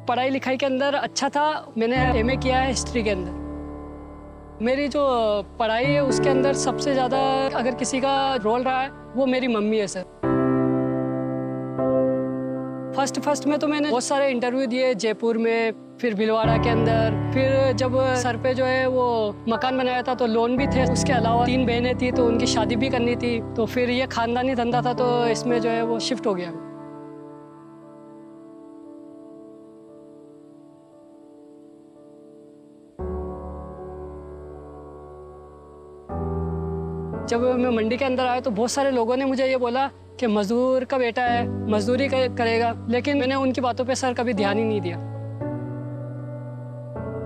पढ़ाई लिखाई के अंदर अच्छा था। मैंने एमए किया है हिस्ट्री के अंदर। मेरी जो पढ़ाई है उसके अंदर सबसे ज़्यादा अगर किसी का रोल रहा है वो मेरी मम्मी है सर। फर्स्ट में तो मैंने बहुत सारे इंटरव्यू दिए जयपुर में, फिर भीलवाड़ा के अंदर। फिर जब सर पे जो है वो मकान बनाया था तो लोन भी थे। उसके अलावा 3 बहनें थी तो उनकी शादी भी करनी थी। तो फिर ये खानदानी धंधा था तो इसमें जो है वो शिफ्ट हो गया। जब मैं मंडी के अंदर आया तो बहुत सारे लोगों ने मुझे ये बोला कि मजदूर का बेटा है, मजदूरी करेगा। लेकिन मैंने उनकी बातों पे सर कभी ध्यान ही नहीं दिया।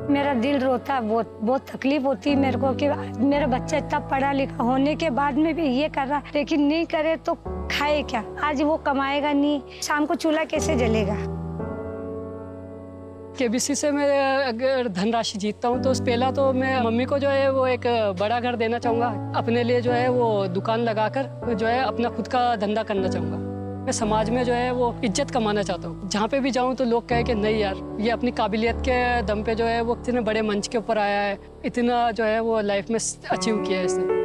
मेरा दिल रोता है, बहुत तकलीफ होती है मेरे को कि मेरा बच्चा इतना पढ़ा लिखा होने के बाद में भी ये कर रहा, लेकिन नहीं करे तो खाए क्या? आज वो कमाएगा नहीं, शाम को चूल्हा कैसे जलेगा? केबीसी से मैं अगर धनराशि जीतता हूँ तो पहला तो मैं मम्मी को जो है वो एक बड़ा घर देना चाहूँगा। अपने लिए जो है वो दुकान लगाकर जो है अपना खुद का धंधा करना चाहूँगा। मैं समाज में जो है वो इज्जत कमाना चाहता हूँ। जहाँ पे भी जाऊँ तो लोग कहे कि नहीं यार, ये अपनी काबिलियत के दम पे जो है वो इतने बड़े मंच के ऊपर आया है, इतना जो है वो लाइफ में अचीव किया है इसने।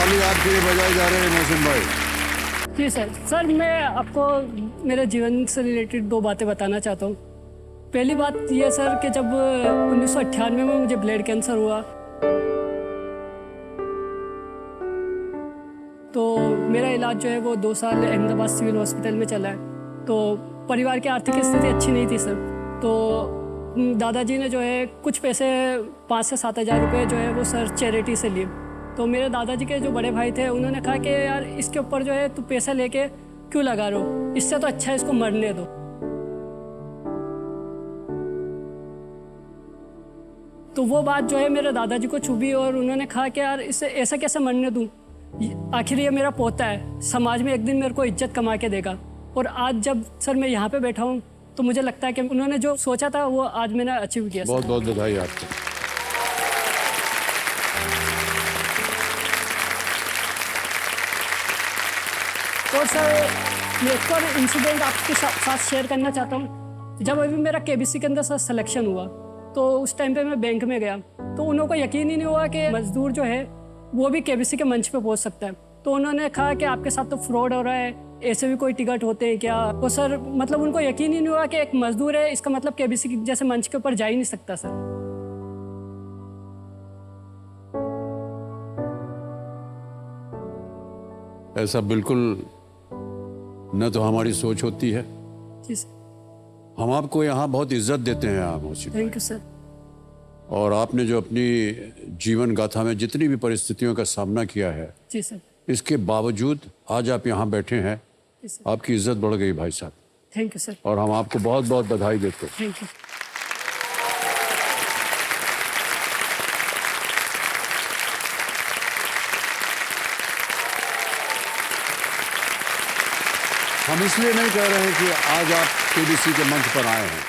ताली आपके लिए बजाए जा रहे हैं मोहसिन भाई। जी सर। सर मैं आपको मेरे जीवन से रिलेटेड 2 बातें बताना चाहता हूँ। पहली बात यह सर कि जब 1998 में मुझे ब्लड कैंसर हुआ तो मेरा इलाज जो है वो 2 साल अहमदाबाद सिविल हॉस्पिटल में चला है। तो परिवार की आर्थिक स्थिति अच्छी नहीं थी सर। तो दादाजी ने जो है कुछ पैसे 5 से 7 हज़ार रुपये जो है वो सर चैरिटी से लिए। तो मेरे दादाजी के जो बड़े भाई थे उन्होंने कहा कि यार इसके ऊपर जो है तू पैसा लेके क्यों लगा रहे हो, इससे तो अच्छा है इसको मरने दो। तो वो बात जो है मेरे दादाजी को चुभी और उन्होंने कहा कि यार इसे ऐसा कैसे मरने दूँ, आखिर ये मेरा पोता है, समाज में एक दिन मेरे को इज्जत कमा के देगा। और आज जब सर मैं यहाँ पे बैठा हूँ तो मुझे लगता है कि उन्होंने जो सोचा था वो आज मैंने अचीव किया। बहुत बहुत बधाई आपको। और सर मैं एक और इंसिडेंट आपके साथ शेयर करना चाहता हूँ। जब अभी मेरा केबीसी के अंदर सर सिलेक्शन हुआ तो उस टाइम पे मैं बैंक में गया तो उन लोगों को यकीन ही नहीं हुआ कि मजदूर जो है वो भी केबीसी के मंच पे पहुंच सकता है। तो उन्होंने कहा कि आपके साथ तो फ्रॉड हो रहा है, ऐसे भी कोई टिकट होते हैं क्या। तो सर मतलब उनको यकीन ही नहीं हुआ कि एक मजदूर है, इसका मतलब केबीसी जैसे मंच के ऊपर जा ही नहीं सकता सर। ऐसा बिल्कुल न तो हमारी सोच होती है। जी सर। हम आपको यहाँ बहुत इज्जत देते हैं आप मोहसिन। Thank you sir. और आपने जो अपनी जीवन गाथा में जितनी भी परिस्थितियों का सामना किया है, जी सर। इसके बावजूद आज आप यहाँ बैठे हैं। जी सर। आपकी इज्जत बढ़ गई भाई साहब। Thank you sir. और हम आपको बहुत बहुत बधाई देते हैं। Thank you. हम इसलिए नहीं कह रहे हैं कि आज आप केबीसी के मंच पर आए हैं।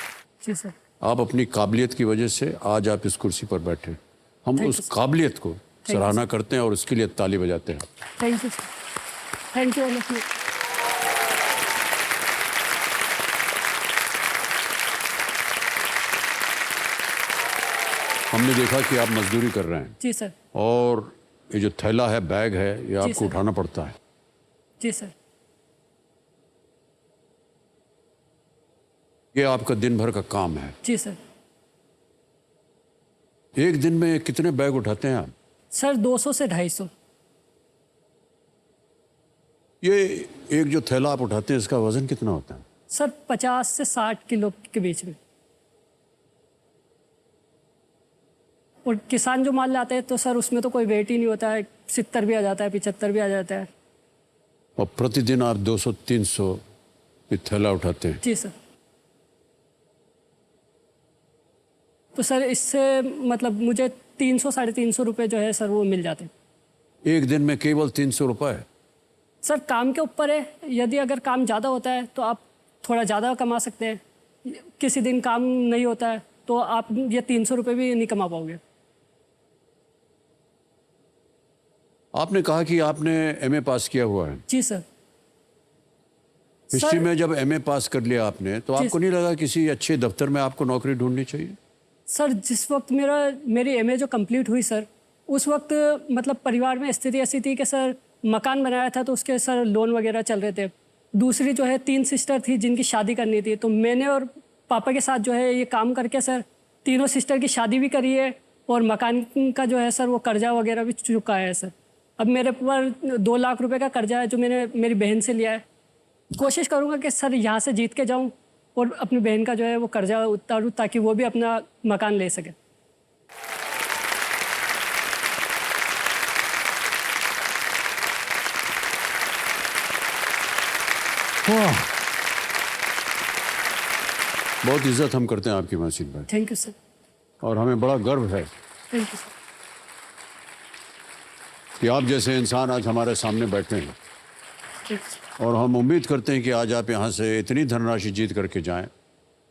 जी सर। आप अपनी काबिलियत की वजह से आज आप इस कुर्सी पर बैठे। हम Thank उस you, sir. काबिलियत को सराहना करते हैं और उसके लिए ताली बजाते हैं। Thank you sir. Thank you all of you. हमने देखा कि आप मजदूरी कर रहे हैं जी सर। और ये जो थैला है, बैग है, ये आपको सर। उठाना पड़ता है। जी सर। ये आपका दिन भर का काम है। जी सर। एक दिन में कितने बैग उठाते हैं आप? सर 200 से 250। ये एक जो थैला आप उठाते हैं इसका वजन कितना होता है? सर 50 से 60 किलो के बीच में। और किसान जो माल लाते हैं तो सर उसमें तो कोई वेट ही नहीं होता है, 70 भी आ जाता है, 75 भी आ जाता है। और प्रतिदिन आप 200-300 ये थैला उठाते हैं। जी सर। तो सर इससे मतलब मुझे 300-350 रुपये जो है सर वो मिल जाते हैं। एक दिन में केवल 300 रुपए? सर काम के ऊपर है, यदि अगर काम ज़्यादा होता है तो आप थोड़ा ज़्यादा कमा सकते हैं। किसी दिन काम नहीं होता है तो आप ये 300 रुपये भी नहीं कमा पाओगे। आपने कहा कि आपने एमए पास किया हुआ है। जी सर। हिस्ट्री में जब एमए पास कर लिया आपने तो आपको नहीं लगा किसी अच्छे दफ्तर में आपको नौकरी ढूंढनी चाहिए? सर जिस वक्त मेरी एमए जो कंप्लीट हुई सर, उस वक्त मतलब परिवार में स्थिति ऐसी थी कि सर मकान बनाया था तो उसके सर लोन वगैरह चल रहे थे। दूसरी जो है 3 सिस्टर थी जिनकी शादी करनी थी, तो मैंने और पापा के साथ जो है ये काम करके सर तीनों सिस्टर की शादी भी करी है और मकान का जो है सर वो कर्जा वगैरह भी चुकाया है सर। अब मेरे पर 2 लाख रुपए का कर्जा है जो मैंने मेरी बहन से लिया है। कोशिश करूँगा कि सर यहाँ से जीत के जाऊँ और अपनी बहन का जो है वो कर्जा उतारूँ ताकि वो भी अपना मकान ले सके। बहुत इज्जत हम करते हैं आपकी मोहसिन भाई। Thank you sir. और हमें बड़ा गर्व है थैंक यू सर। कि आप जैसे इंसान आज हमारे सामने बैठे हैं। Thank you sir. और हम उम्मीद करते हैं कि आज आप यहाँ से इतनी धनराशि जीत करके जाएं,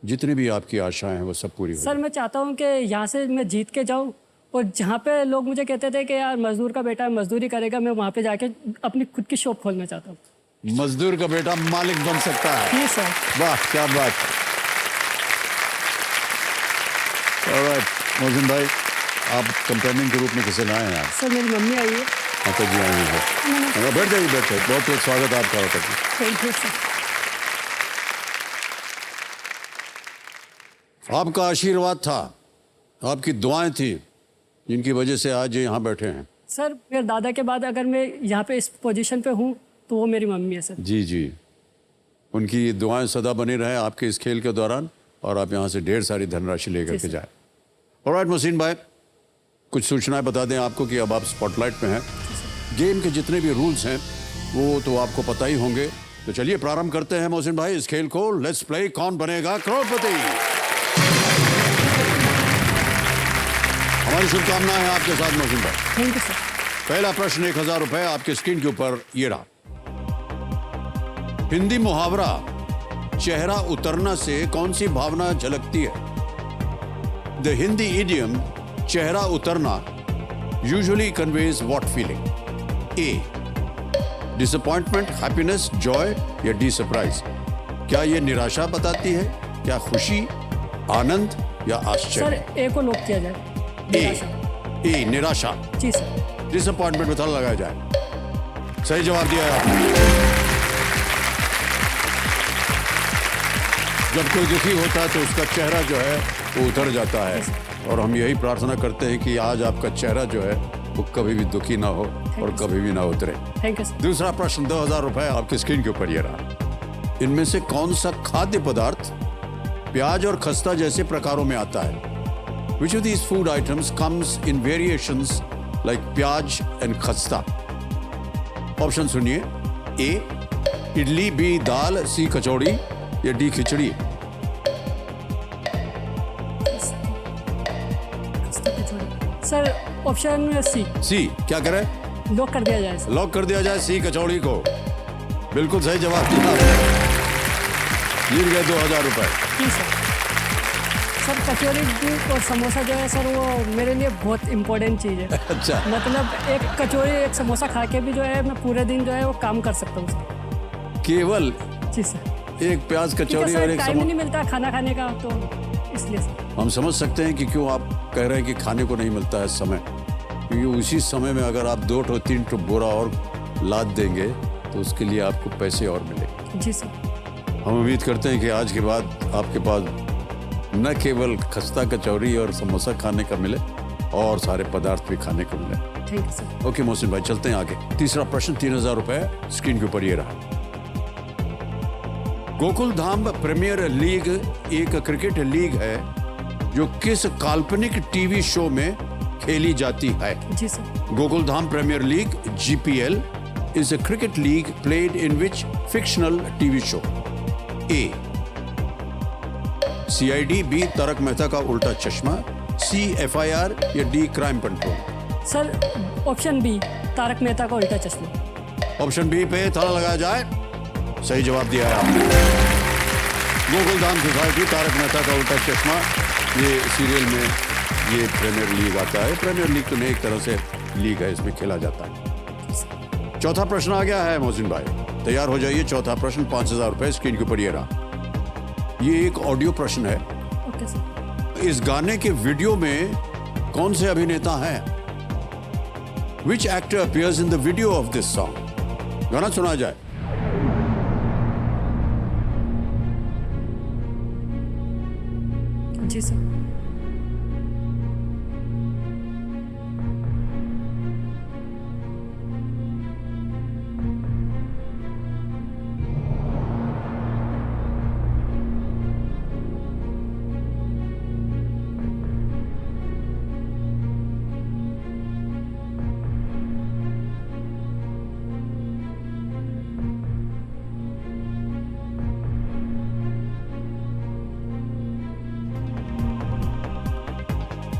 जितनी भी आपकी आशाएं हैं वो सब पूरी हो। सर मैं चाहता हूँ कि यहाँ से मैं जीत के जाऊँ और जहाँ पे लोग मुझे कहते थे कि यार मजदूर का बेटा मजदूरी करेगा, मैं वहाँ पे जाके अपनी खुद की शॉप खोलना चाहता हूँ। मजदूर का बेटा मालिक बन सकता है। जी सर। वाह क्या बात। मोहसिन भाई, आप कंपेनियन के रूप में किसे लाए हैं आप? सर मेरी मम्मी आई है। माता जी आई हैं। बैठ जाइए, बैठ जाइए। बहुत बहुत स्वागत आपका माता जी। Thank you sir. आपका आशीर्वाद था, आपकी दुआएं थी, जिनकी वजह से आज ये यहाँ बैठे हैं। सर मेरे दादा के बाद अगर मैं यहाँ पे इस पोजीशन पे हूँ तो वो मेरी मम्मी है सर। जी जी, उनकी दुआएं सदा बनी रहे आपके इस खेल के दौरान, और आप यहाँ से ढेर सारी धनराशि लेकर के जाए। ऑलराइट मोहसिन भाई, कुछ सूचनाएं बता दें आपको कि अब आप स्पॉटलाइट में हैं। गेम के जितने भी रूल्स हैं वो तो आपको पता ही होंगे, तो चलिए प्रारंभ करते हैं मोहसिन भाई इस खेल को। लेट्स प्ले कौन बनेगा करोड़पति। हमारी शुभकामनाएं हैं आपके साथ मोहसिन भाई। Thank you sir. पहला प्रश्न 1000 रुपए आपके स्क्रीन के ऊपर ये रहा। हिंदी मुहावरा चेहरा उतरना से कौन सी भावना झलकती है? द हिंदी इडियम चेहरा उतरना usually conveys what feeling? A disappointment, happiness, Joy, या डी सरप्राइज? क्या ये निराशा बताती है, क्या खुशी, आनंद, या सर आश्चर्य? ए को लॉक किया जाए। ए निराशा। जी सर। डिसअपॉइंटमेंट में ताला लगाया जाए। सही जवाब दिया है आपने। जब कोई दुखी होता है तो उसका चेहरा जो है वो उतर जाता है, और हम यही प्रार्थना करते हैं कि आज आपका चेहरा जो है वो कभी भी दुखी ना हो और कभी भी ना उतरे। Thank you sir. दूसरा प्रश्न 2000 रुपए आपकी स्क्रीन के ऊपर ये रहा। इनमें से कौन सा खाद्य पदार्थ प्याज और खस्ता जैसे प्रकारों में आता है? Which of these food items comes in variations like प्याज and खस्ता? ऑप्शन सुनिए। ए इडली, बी दाल, सी कचौड़ी, या डी खिचड़ी? सर ऑप्शन सी क्या करें? लॉक कर दिया जाए सर। लॉक कर दिया जाए सी कचौड़ी को। बिल्कुल सही जवाब दिया आपने। जीत गए 2000 रुपए। जी सर। सर कचौरी और समोसा जो है सर वो मेरे लिए बहुत इम्पोर्टेंट चीज़ है। अच्छा। मतलब एक कचौरी एक समोसा खा के भी जो है मैं पूरे दिन जो है वो काम कर सकता हूँ सर। केवल जी सर। एक प्याज ठीक है कचौरी और सर, एक टाइम ही नहीं मिलता खाना खाने का, तो इसलिए सर। हम समझ सकते हैं कि क्यों आप कह रहे हैं कि खाने को नहीं मिलता है समय, क्योंकि उसी समय में अगर आप 2 to 3 बोरा और लाद देंगे तो उसके लिए आपको पैसे और मिलेंगे। जी सर। हम उम्मीद करते हैं कि आज के बाद आपके पास न केवल खस्ता कचौरी और समोसा खाने का मिले, और सारे पदार्थ भी खाने को मिले। Thank you sir. Okay Mohsin भाई, चलते हैं आगे। तीसरा प्रश्न 3000 रुपए स्क्रीन के ऊपर ये रहा। गोकुल धाम प्रीमियर लीग एक क्रिकेट लीग है जो किस काल्पनिक टीवी शो में खेली जाती है? जी sir. Gokul Dham Premier League GPL is a cricket league played in which fictional TV show? A CID, B Tarak Mehta ka ulta chashma, C FIR, या D crime control? Sir option B Tarak Mehta ka ulta चश्मा। ऑप्शन बी पे ताला लगाया जाए। सही जवाब दिया है आपने। गोकुल धाम सोसाइटी तारक मेहता का उल्टा चश्मा, ये सीरियल में ये प्रीमियर लीग आता है। प्रीमियर लीग तो नहीं, एक तरह से लीग है, इसमें खेला जाता है। चौथा प्रश्न आ गया है मोहसिन भाई, तैयार हो जाइए। चौथा प्रश्न 5000 रुपए स्क्रीन के ऊपर ये रहा। ये एक ऑडियो प्रश्न है। Okay sir. इस गाने के वीडियो में कौन से अभिनेता हैं? Which actor appears in the video of this song? गाना सुना जाए। जी सर।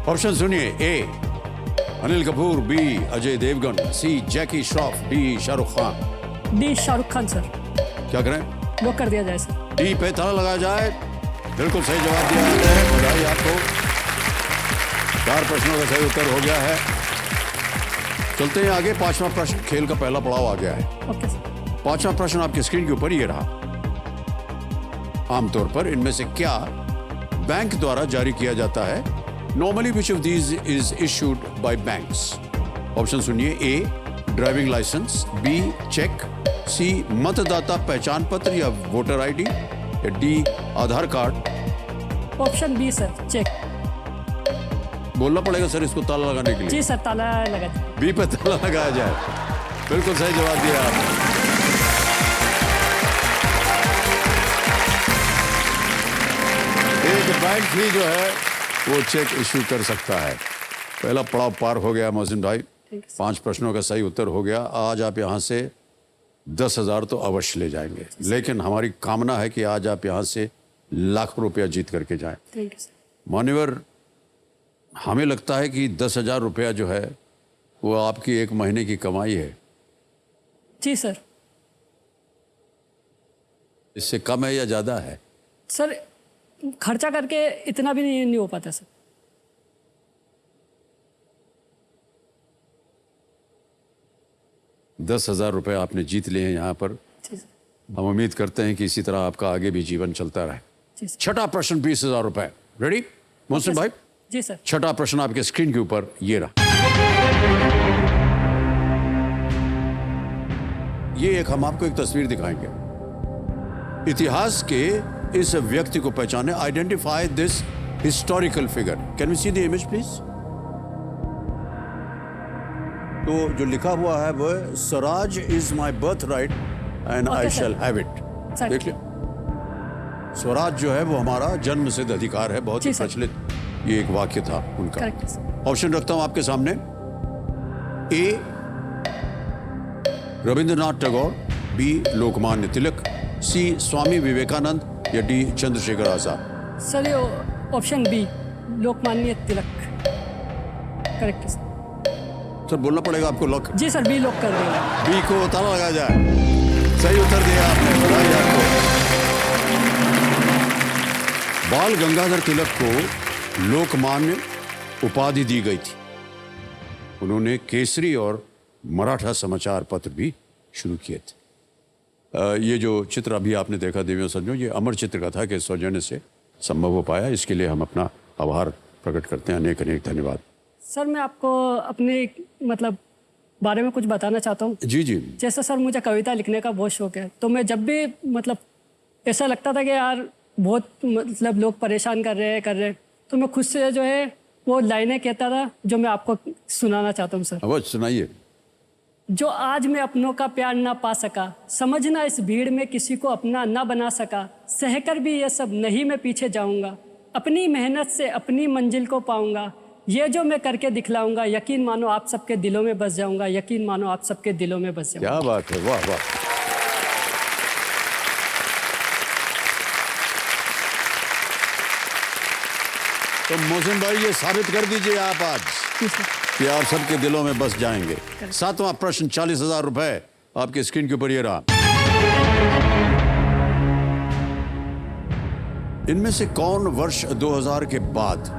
ऑप्शन सुनिए। A Anil Kapoor, B Ajay Devgan, C Jackie Shroff, D Shahrukh Khan? D Shahrukh Khan sir. क्या करें? लॉक कर दिया जाए सर। डी पे ताला लगाया जाए। बिल्कुल सही जवाब दिया है, बधाई आपको। 4 प्रश्नों का सही उत्तर हो गया है। चलते हैं आगे। 5वां प्रश्न, खेल का पहला पड़ाव आ गया है। Okay sir. 5वां प्रश्न आपके स्क्रीन के ऊपर ये रहा। आमतौर पर इनमें से क्या बैंक द्वारा जारी किया जाता है? Normally which of these is issued by banks? Option सुनिए। A driving licence, B cheque, C मतदाता पहचान पत्र या वोटर आईडी, या D Aadhaar card. Option B sir, cheque. बोलना पड़ेगा सर इसको ताला लगाने के लिए। जी सर, ताला लगा दीजिए। बी पे ताला लगाया जाए। बिल्कुल सही जवाब दिया आपने। एक बैंक भी जो है वो चेक इश्यू कर सकता है। पहला पड़ाव पार हो गया मोहसिन भाई, 5 प्रश्नों का सही उत्तर हो गया। आज आप यहाँ से 10,000 तो अवश्य ले जाएंगे, लेकिन हमारी कामना है कि आज आप यहाँ से लाखों रुपया जीत करके जाएं। Thank you sir. मान्यवर, हमें लगता है कि 10,000 रुपया जो है वो आपकी एक महीने की कमाई है। जी सर। इससे कम है या ज़्यादा है? सर खर्चा करके इतना भी नहीं हो पाता सर। ₹10,000 आपने जीत लिए हैं यहाँ पर। जी सर। हम उम्मीद करते हैं कि इसी तरह आपका आगे भी जीवन चलता रहे। जी सर। छठा प्रश्न, ₹20,000। रेडी मोहसिन भाई? जी सर। छठा प्रश्न आपके स्क्रीन के ऊपर ये रहा। ये एक हम आपको एक तस्वीर दिखाएंगे। इतिहास के इस व्यक्ति को पहचाने। Identify this historical figure. Can we see the image please? तो जो लिखा हुआ है वो Swaraj is my birth right and I shall have it. देख लिया, स्वराज जो है वो हमारा जन्म सिद्ध अधिकार है। बहुत ही प्रचलित ये एक वाक्य था उनका। ऑप्शन रखता हूं आपके सामने। ए रविंद्रनाथ टैगोर, बी लोकमान्य तिलक, सी स्वामी विवेकानंद या डी चंद्रशेखर आजाद। सर ये option B, Lokmanya Tilak correct है। सर बोलना पड़ेगा आपको लॉक। जी सर, बी लॉक कर देंगे। बी को ताला लगाया जाए। सही उत्तर दिया आपने, बधाई आपको। बाल गंगाधर तिलक को लोकमान्य उपाधि दी गई थी। उन्होंने केसरी और मराठा समाचार पत्र भी शुरू किए थे। ये जो चित्र अभी आपने देखा देवियों सज्जनों, ये अमर चित्र का था कि सौजन्य से संभव हो पाया। इसके लिए हम अपना आभार प्रकट करते हैं। अनेक अनेक धन्यवाद। सर मैं आपको अपने मतलब बारे में कुछ बताना चाहता हूँ। जी जी। जैसे सर मुझे कविता लिखने का बहुत शौक है, तो मैं जब भी मतलब ऐसा लगता था कि यार बहुत मतलब लोग परेशान कर रहे हैं, तो मैं खुद से जो है वो लाइनें कहता था जो मैं आपको सुनाना चाहता हूँ सर। अवश्य सुनाइए। जो आज मैं अपनों का प्यार ना पा सका, समझना इस भीड़ में किसी को अपना ना बना सका, सहकर भी ये सब नहीं मैं पीछे जाऊंगा, अपनी मेहनत से अपनी मंजिल को पाऊंगा, ये जो मैं करके दिखलाऊंगा, यकीन मानो आप सबके दिलों में बस जाऊंगा, यकीन मानो आप सबके दिलों में बस जाऊंगा। क्या बात है, वाह वाह। तो मोहसिन भाई ये साबित कर दीजिए आप आज कि आप सबके दिलों में बस जाएंगे। 7वां प्रश्न, 40,000 रुपए आपके स्क्रीन के ऊपर ये रहा। इनमें से कौन वर्ष 2000 के बाद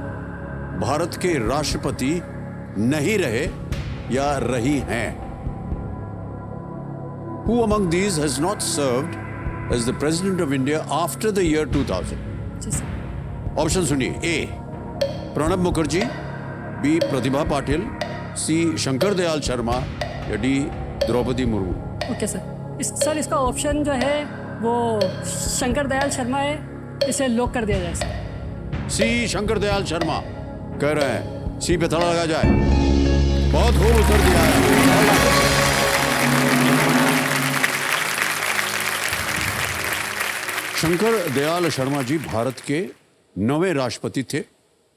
भारत के राष्ट्रपति नहीं रहे या रही हैं? Who among these has not served as the president of India after the year 2000? Option सुनिए। A Pranab Mukherjee, B Pratibha Patil, C Shankar Dayal Sharma या D Draupadi Murmu. Okay sir. Sir इसका ऑप्शन जो है वो शंकर दयाल शर्मा है, इसे लॉक कर दिया जाए सर। सी शंकर दयाल शर्मा कह रहे हैं। सी पे थोड़ा लगा जाए। बहुत खूब उत्तर दिया है। शंकर दयाल शर्मा जी भारत के 9वें राष्ट्रपति थे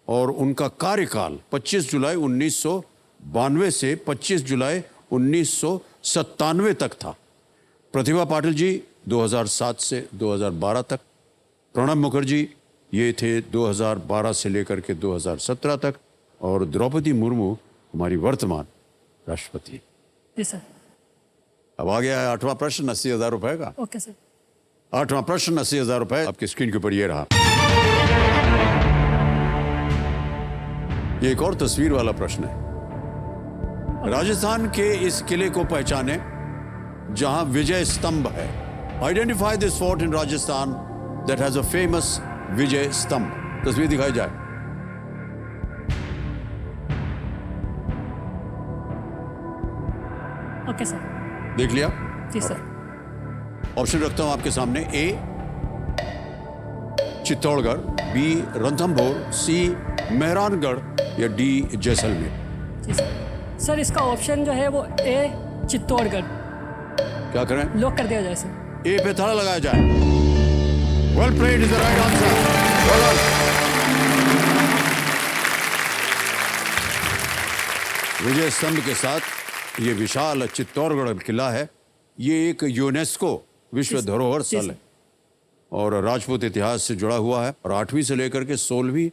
और उनका कार्यकाल 25 जुलाई 1992 से 25 जुलाई 1997 तक था। प्रतिभा पाटिल जी 2007 से 2012 तक। प्रणब मुखर्जी ये थे 2012 से लेकर के 2017 तक। और द्रौपदी मुर्मू हमारी वर्तमान राष्ट्रपति। जी सर। अब आ गया है 8वां प्रश्न, 80,000 रुपए का। Okay sir. 8वां प्रश्न, 80,000 रुपए आपकी स्क्रीन के ऊपर ये रहा। ये एक और तस्वीर वाला प्रश्न है। राजस्थान के इस किले को पहचाने जहां विजय स्तंभ है। Identify this fort in Rajasthan that has a famous Vijay Stambh. तस्वीर दिखाई जाए। Okay sir. देख लिया? जी सर। ऑप्शन रखता हूं आपके सामने। A Chittorgarh, B Ranthambore, C Mehrangarh या डी जैसलमेर। जी सर। सर इसका ऑप्शन जो है वो ए चित्तौड़गढ़ क्या करें? लॉक कर दिया जाए सर। ए पे ताला लगाया जाए। Well played is the right answer. Vijay Stambh के साथ ये विशाल चित्तौड़गढ़ किला है। ये एक यूनेस्को विश्व धरोहर स्थल है और राजपूत इतिहास से जुड़ा हुआ है और 8वीं से लेकर के 16वीं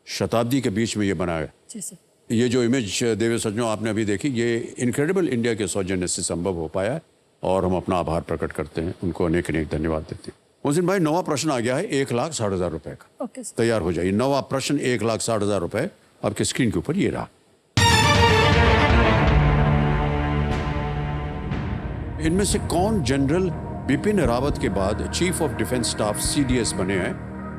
शताब्दी के बीच में ये बनाया गया। जी सर। ये जो इमेज देवे सज्जनों आपने अभी देखी, ये इनक्रेडिबल इंडिया के सौजन्य से संभव हो पाया है और हम अपना आभार प्रकट करते हैं, उनको अनेक अनेक धन्यवाद देते हैं। मोहसिन भाई, 9वां प्रश्न आ गया है 1,60,000 रुपए का। Okay sir. तैयार हो जाइए। 9वां प्रश्न 1,60,000 रुपए आपके स्क्रीन के ऊपर ये रहा। इनमें से कौन जनरल बिपिन रावत के बाद chief of defence staff CDS बने हैं?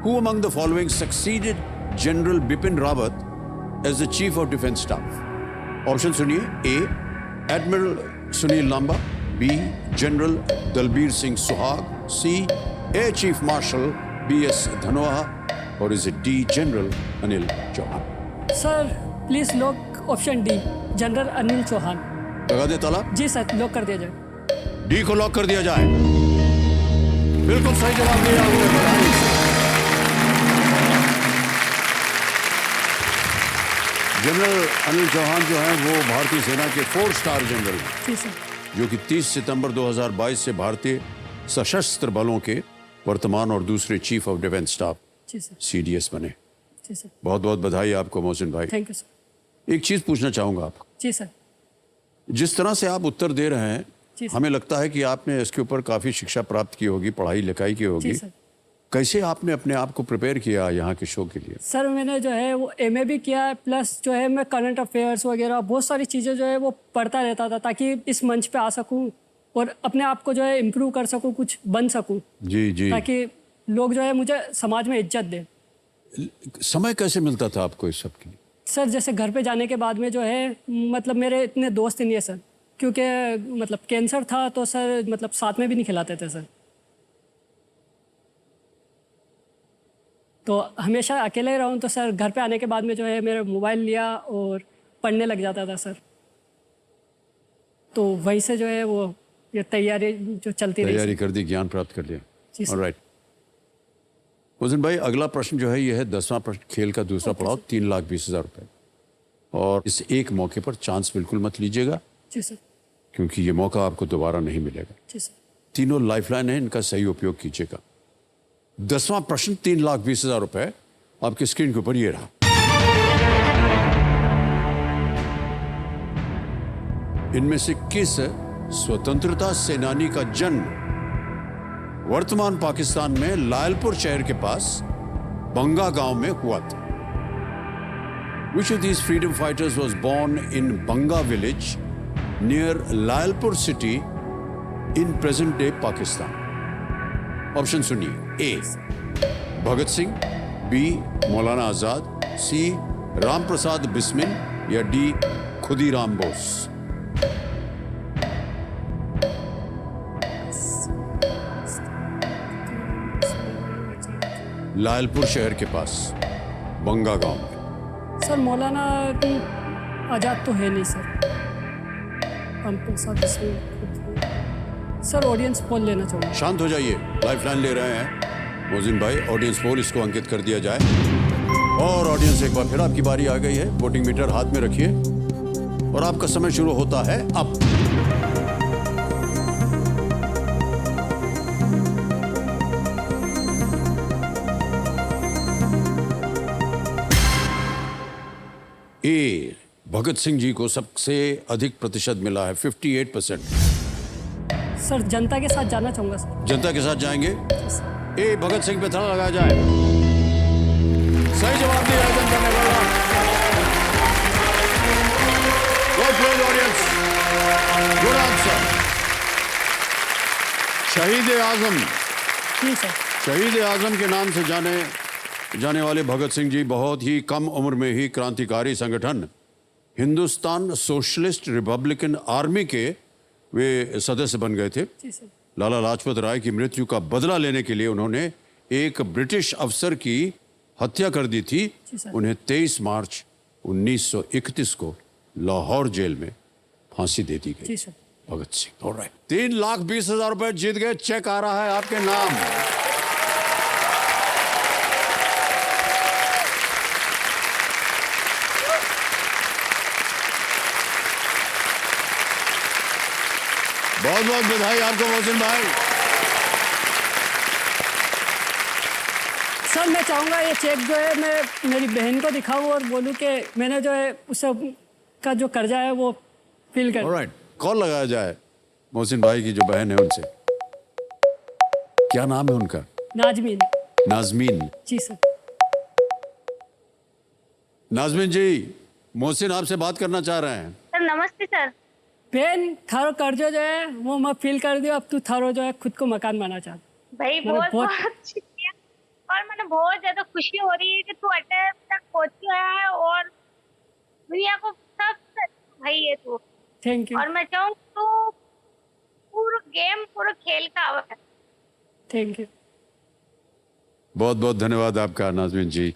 Who among the following succeeded General Bipin Rawat as the Chief of Defence Staff? Option सुनिए। A. Admiral Sunil Lamba, B. General Dalbir Singh Suhag, C. Air Chief Marshal B.S. Dhanoa, or is it D. General Anil Chauhan? Sir please lock option D general Anil Chauhan. लगा दे ताला? जी sir, lock कर दिया जाए। D को lock कर दिया जाए। बिल्कुल सही जवाब दिया आपने। जनरल अनिल चौहान जो हैं वो भारतीय सेना के 4 स्टार जनरल हैं, जी सर। जो कि 30 सितंबर 2022 से भारतीय सशस्त्र बलों के वर्तमान और दूसरे चीफ ऑफ डिफेंस स्टाफ जी सर। CDS बने। जी सर। बहुत बहुत बधाई आपको मोहसिन भाई। Thank you sir. एक चीज पूछना चाहूंगा आपको। जी सर। जिस तरह से आप उत्तर दे रहे हैं, जी सर। हमें लगता है कि आपने इसके ऊपर काफी शिक्षा प्राप्त की होगी, पढ़ाई लिखाई की होगी। जी सर। कैसे आपने अपने आप को प्रिपेयर किया यहाँ के शो के लिए? सर मैंने जो है वो MA भी किया है, प्लस जो है मैं करंट अफेयर्स वगैरह बहुत सारी चीज़ें जो है वो पढ़ता रहता था ताकि इस मंच पे आ सकूं और अपने आप को जो है इम्प्रूव कर सकूं, कुछ बन सकूं, जी जी। ताकि लोग जो है मुझे समाज में इज्जत दें। समय कैसे मिलता था आपको इस सब के लिए? सर जैसे घर पे जाने के बाद में जो है मतलब मेरे इतने दोस्त नहीं है सर, क्योंकि मतलब कैंसर था तो सर मतलब साथ में भी नहीं खिलाते थे सर, तो हमेशा अकेले ही रहूँ। तो सर घर पे आने के बाद में जो है मेरा मोबाइल लिया और पढ़ने लग जाता था सर, तो वहीं से जो है वो ये तैयारी जो चलती रही। तैयारी कर दी, ज्ञान प्राप्त कर लिया। जी सर। ऑलराइट मोहसिन भाई, अगला प्रश्न जो है ये है 10वां प्रश्न, खेल का दूसरा पड़ाव, 3,20,000 रुपए। और इस एक मौके पर चांस बिल्कुल मत लीजिएगा, जी सर। क्योंकि ये मौका आपको दोबारा नहीं मिलेगा। जी सर। तीनों लाइफलाइन है, इनका सही उपयोग कीजिएगा। 10वां प्रश्न 3,20,000 रुपए आपके स्क्रीन के ऊपर ये रहा। इनमें से किस स्वतंत्रता सेनानी का जन्म वर्तमान पाकिस्तान में लायलपुर शहर के पास बंगा गांव में हुआ था? Which of these freedom fighters was born in Banga village near Layalpur city in present day Pakistan? Option सुनिए। A. Bhagat Singh, B. Maulana Azad, C. Ram Prasad Bismil या D. खुदीराम बोस। लायलपुर शहर के पास बंगा गांव में। सर मौलाना आज़ाद तो है नहीं सर, हम तो सर ऑडियंस पोल लेना चाहूँगा। शांत हो जाइए, लाइफलाइन ले रहे हैं मोहसिन भाई। ऑडियंस पोल, इसको अंकित कर दिया जाए। और ऑडियंस एक बार फिर आपकी बारी आ गई है। वोटिंग मीटर हाथ में रखिए और आपका समय शुरू होता है अब। ए. भगत सिंह जी को सबसे अधिक प्रतिशत मिला है, 58%। सर जनता के साथ जाना चाहूँगा सर। जनता के साथ जाएंगे। ए. भगत सिंह पे ताला लगाया जाए। सही जवाब दिया जनता ने। Good audience, good answer. शहीद आजम, जी सर। शहीद आजम के नाम से जाने वाले भगत सिंह जी बहुत ही कम उम्र में ही क्रांतिकारी संगठन हिंदुस्तान सोशलिस्ट रिपब्लिकन आर्मी के वे सदस्य बन गए थे। जी सर। लाला लाजपत राय की मृत्यु का बदला लेने के लिए उन्होंने एक ब्रिटिश अफसर की हत्या कर दी थी। जी सर। उन्हें 23 मार्च 1931 को लाहौर जेल में फांसी दे दी गई। जी सर। भगत सिंह। ऑलराइट, 3,20,000 रुपए जीत गए। चेक आ रहा है आपके नाम। बहुत बहुत बधाई आपको मोहसिन भाई। सर मैं चाहूँगा ये चेक जो है मैं मेरी बहन को दिखाऊं और बोलूं कि मैंने जो है उस का जो कर्जा है वो फिल कर। ऑलराइट, कॉल लगाया जाए मोहसिन भाई की जो बहन है उनसे। क्या नाम है उनका? नाजमीन। नाजमीन। जी सर। नाजमीन जी, मोहसिन आपसे बात करना चाह रहे हैं। सर नमस्ते सर। बहन थारो कर्जो जो है वो मैं फिल कर दियो। अब तू थारो जो है खुद को मकान बनाना चाहता। भाई बहुत बहुत शुक्रिया और मैंने बहुत ज्यादा खुशी हो रही है कि तू अटैक तक पहुंच गया है और दुनिया को सब भाई है तू। Thank you. और मैं चाहूँ तू पूरा गेम पूरा खेल का आवा। Thank you. बहुत बहुत धन्यवाद आपका नाजमीन जी।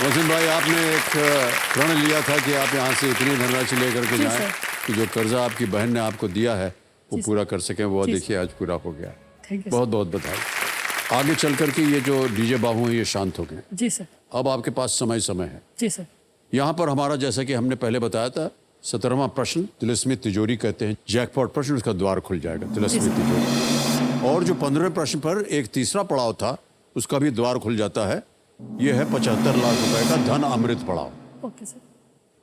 मोहसिन भाई, आपने एक प्रण लिया था कि आप यहाँ से इतनी धनराशि लेकर के जी जाएं सर। कि जो कर्जा आपकी बहन ने आपको दिया है वो जी पूरा कर सकें। वो जी देखिए आज पूरा हो गया। थैंक यू बहुत बहुत बधाई। आगे चल करके ये जो डीजे बाबू हैं ये शांत हो गए। जी सर। अब आपके पास समय है। जी सर। यहाँ पर हमारा, जैसा कि हमने पहले बताया था, 17वां प्रश्न तिलिस्मी तिजोरी कहते हैं। जैकपॉट प्रश्न, उसका द्वार खुल जाएगा तिलिस्मी तिजोरी। और जो 15वें प्रश्न पर एक तीसरा पड़ाव था उसका भी द्वार खुल जाता है। ये है 75 लाख रुपए का धन अमृत पड़ाव। Okay sir.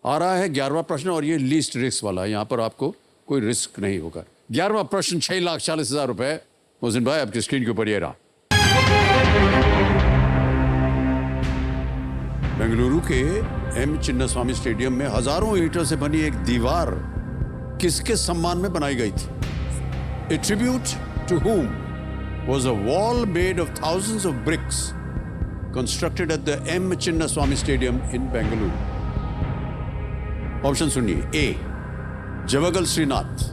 आ रहा है 11वां प्रश्न और ये लीस्ट रिस्क वाला है। यहाँ पर आपको कोई रिस्क नहीं होगा। 11वां प्रश्न 6,40,000 रुपए। मोहसिन भाई आपकी स्क्रीन के ऊपर ये रहा। बेंगलुरु के एम चिन्नास्वामी स्टेडियम में हजारों ईंटों से बनी एक दीवार किसके सम्मान में बनाई गई थी? A tribute to whom was a wall made of thousands of bricks constructed at the M. Chinnaswamy Stadium in Bengaluru? Option सुनिए। ए जवागल श्रीनाथ,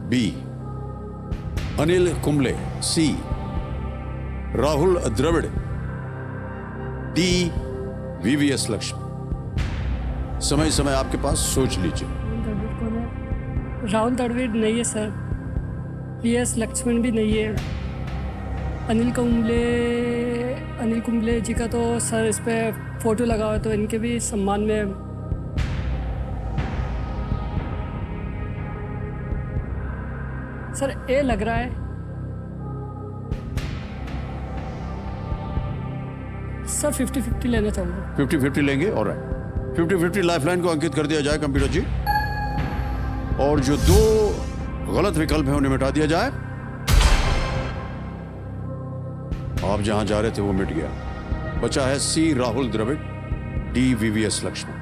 बी अनिल कुंबले, सी राहुल द्रविड़, डी वीवीएस लक्ष्मी। समय आपके पास, सोच लीजिए। राहुल द्रविड़ नहीं है सर। PS लक्ष्मण भी नहीं है। अनिल कुंबले जी का तो सर इस पे फोटो लगा हुआ है तो इनके भी सम्मान में। सर ए लग रहा है। सर 50-50 लेना चाहूँगा। 50-50 लेंगे। ऑलराइट, 50-50 लाइफलाइन को अंकित कर दिया जाए कंप्यूटर जी। और जो दो गलत विकल्प हैं उन्हें मिटा दिया जाए। आप जहां जा रहे थे वो मिट गया। बचा है C Rahul Dravid, D VVS Laxman.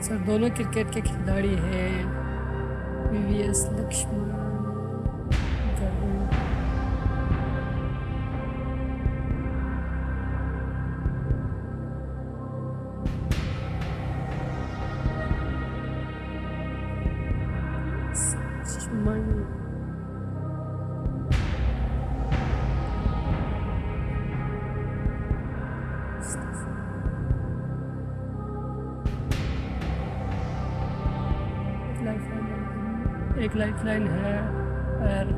Sir दोनों क्रिकेट के खिलाड़ी हैं। वीवीएस लक्ष्मण। एक लाइफलाइन है और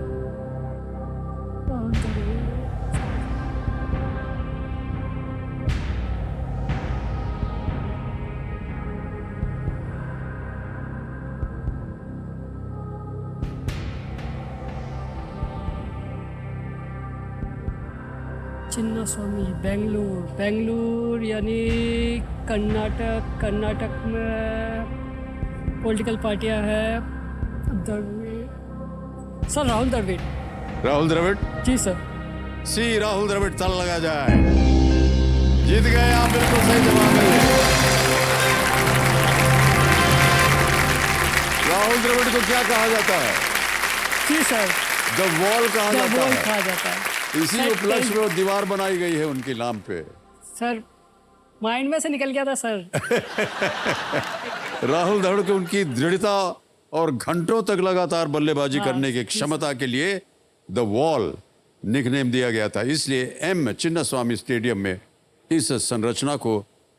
चिन्नास्वामी बेंगलुरु यानी कर्नाटक में पॉलिटिकल पार्टियां हैं। सर राहुल द्रविड़। जी सर। सी राहुल द्रविड़, ताला लगा जाए। जीत गए आप, बिल्कुल सही जवाब है। राहुल द्रविड़ को क्या कहा जाता है? जी सर, द वॉल कहा जाता वो है। कहा जाता है। इसी उपलक्ष्य में वो दीवार बनाई गई है उनके नाम पे। सर माइंड में से निकल गया था सर। राहुल द्रविड़ को उनकी दृढ़ता और घंटों तक लगातार बल्लेबाजी करने की क्षमता के लिए द वॉल निकनेम दिया गया था। इसलिए एम चिन्नास्वामी स्टेडियम में इस संरचना को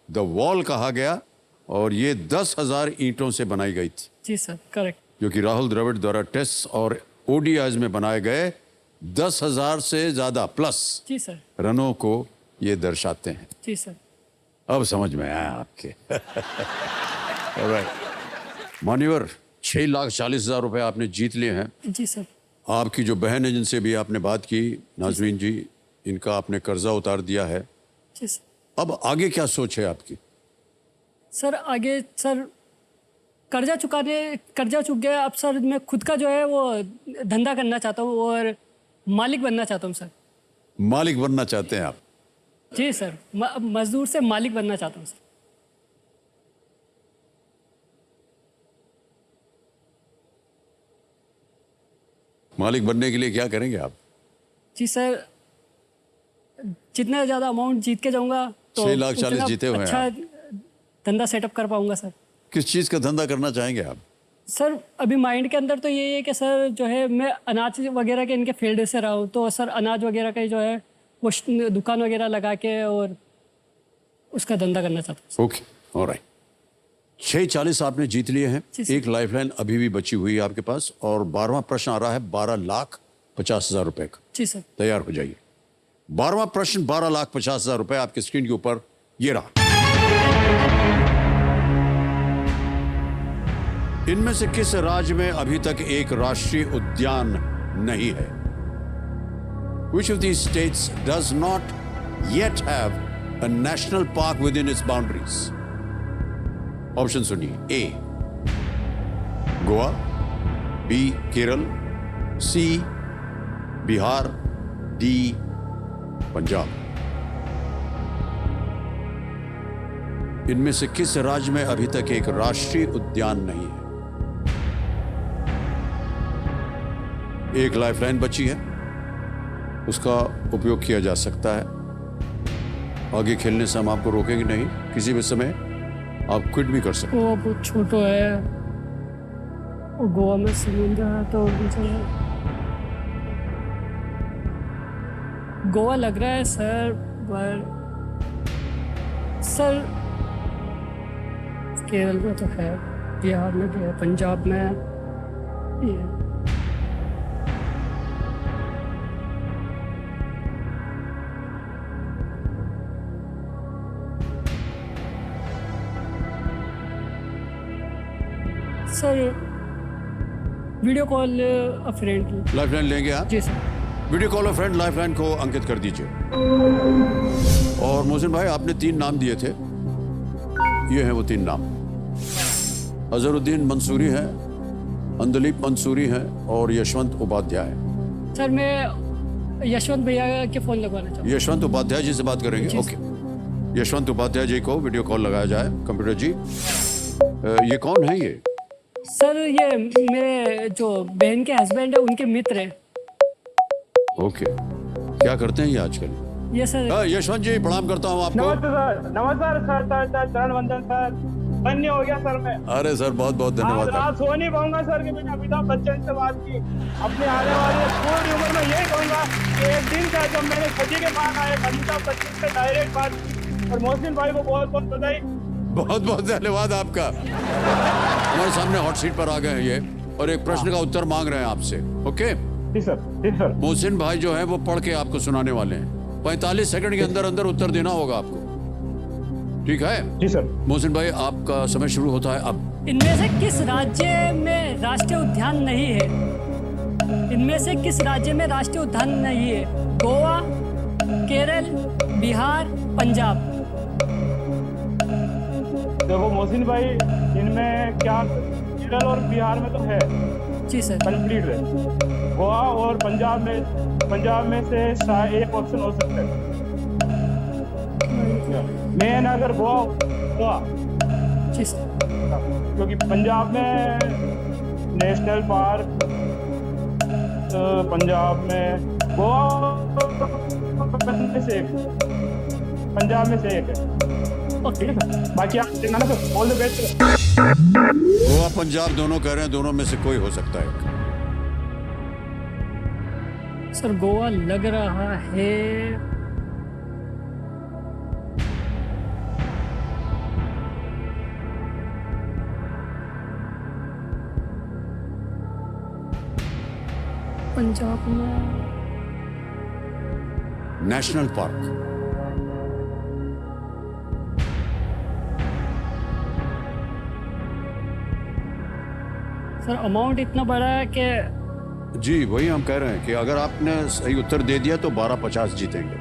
द वॉल कहा गया और ये 10,000 ईंटों से बनाई गई थी, जी सर, करेक्ट। जो कि राहुल द्रविड़ द्वारा टेस्ट और ओडीआईज में बनाए गए 10,000 से ज्यादा प्लस जी सर, रनों को ये दर्शाते हैं। जी सर। अब समझ में आया आपके। Alright. मान्यवर, 6,40,000 रुपए आपने जीत लिए हैं। जी सर। आपकी जो बहन है जिनसे भी आपने बात की, नाजरीन जी, इनका आपने कर्जा उतार दिया है। जी सर। अब आगे क्या सोच है आपकी? सर आगे सर कर्जा चुक गया। अब सर मैं खुद का जो है वो धंधा करना चाहता हूँ और मालिक बनना चाहता हूँ सर। मालिक बनना चाहते हैं आप? जी सर, मजदूर से मालिक बनना चाहता हूँ सर। मालिक बनने के लिए क्या करेंगे आप? जी सर, जितना ज़्यादा अमाउंट जीत के जाऊंगा तो 6,40,000 उतना जीते हुए हैं अच्छा आप। धंधा सेटअप कर पाऊंगा सर। किस चीज का धंधा करना चाहेंगे आप? सर अभी माइंड के अंदर तो यही है कि सर जो है मैं अनाज वगैरह के इनके फील्ड से रहा हूँ, तो सर अनाज वगैरह का जो है वो दुकान वगैरह लगा के और उसका धंधा करना चाहता हूँ। Okay, alright. 6,40,000 आपने जीत लिए हैं। जी सर। एक लाइफलाइन अभी भी बची हुई है आपके पास और 12वां प्रश्न आ रहा है 12,50,000 रुपए का। जी सर। तैयार हो जाइए। 12वां प्रश्न 12,50,000 रुपए आपके स्क्रीन के ऊपर ये रहा। इनमें से किस राज्य में अभी तक एक राष्ट्रीय उद्यान नहीं है? Which of these states does not yet have a national park within its boundaries? Option सुनिए। ए गोवा, बी केरल, सी बिहार, डी पंजाब। इनमें से किस राज्य में अभी तक एक राष्ट्रीय उद्यान नहीं है? एक लाइफलाइन बची है, उसका उपयोग किया जा सकता है। आगे खेलने से हम आपको रोकेंगे नहीं, किसी भी समय आप क्विट भी कर सकते हैं। वो बहुत छोटा है और गोवा में समुद्र है तो गोवा लग रहा है सर, पर सर केरल में तो है, बिहार में भी है, पंजाब में ये है। Sir video call a friend. Lifeline लेंगे आप? जी sir. Video call a friend lifeline को अंकित कर दीजिए। और मोहसिन भाई, आपने 3 नाम दिए थे, ये हैं वो 3 नाम। अजहरुद्दीन मंसूरी हैं, अंदलीप मंसूरी हैं और यशवंत उपाध्याय। सर मैं यशवंत भैया के फोन लगवाना चाहूँ। यशवंत उपाध्याय जी से बात करेंगे। ओके, यशवंत उपाध्याय जी को वीडियो कॉल लगाया जाए। कंप्यूटर जी, ये कौन है ये? सर ये मेरे जो बहन के हस्बैंड है उनके मित्र हैं। ओके, क्या करते हैं ये आजकल? ये सर यशवंत जी, प्रणाम करता हूँ आपको। नमस्कार सर, चरण वंदन सर। धन्य हो गया सर मैं। अरे सर, बहुत बहुत धन्यवाद। आज सो नहीं पाऊंगा सर कि मैंने अमिताभ बच्चन से बात की। अपनी आने वाली पूरी उम्र में यही कहूंगा कि एक दिन था जब मैंने सजी के पास आए, अमिताभ बच्चन से डायरेक्ट बात की। और मोहसिन भाई को बहुत बहुत बधाई। बहुत बहुत धन्यवाद आपका। हमारे सामने हॉट सीट पर आ गए हैं ये, और एक प्रश्न का उत्तर मांग रहे हैं आपसे। ओके जी सर, जी सर। मोहसिन भाई जो है वो पढ़ के आपको सुनाने वाले हैं। 45 सेकंड के अंदर अंदर उत्तर देना होगा आपको, ठीक है? जी सर। मोहसिन भाई, आपका समय शुरू होता है अब। इनमें से किस राज्य में राष्ट्रीय उद्यान नहीं है? इनमें से किस राज्य में राष्ट्रीय उद्यान नहीं है? गोवा, केरल, बिहार, पंजाब। देखो मोहसिन भाई, इनमें क्या केरल और बिहार में तो है। जी सर। कंप्लीट है। गोवा और पंजाब में से एक ऑप्शन हो सकता है। मेन अगर गोवा, जी सर। क्योंकि पंजाब में नेशनल पार्क पंजाब में, गोवा में से एक, पंजाब में से एक है। ठीक है सर, बाकी आप देखना ना sir, all the best. Goa Punjab दोनों कह रहे हैं, दोनों में से कोई हो सकता है। सर गोवा लग रहा है। पंजाब में नेशनल पार्क, सर अमाउंट इतना बड़ा है कि जी वही हम कह रहे हैं कि अगर आपने सही उत्तर दे दिया तो 12.50 जीतेंगे,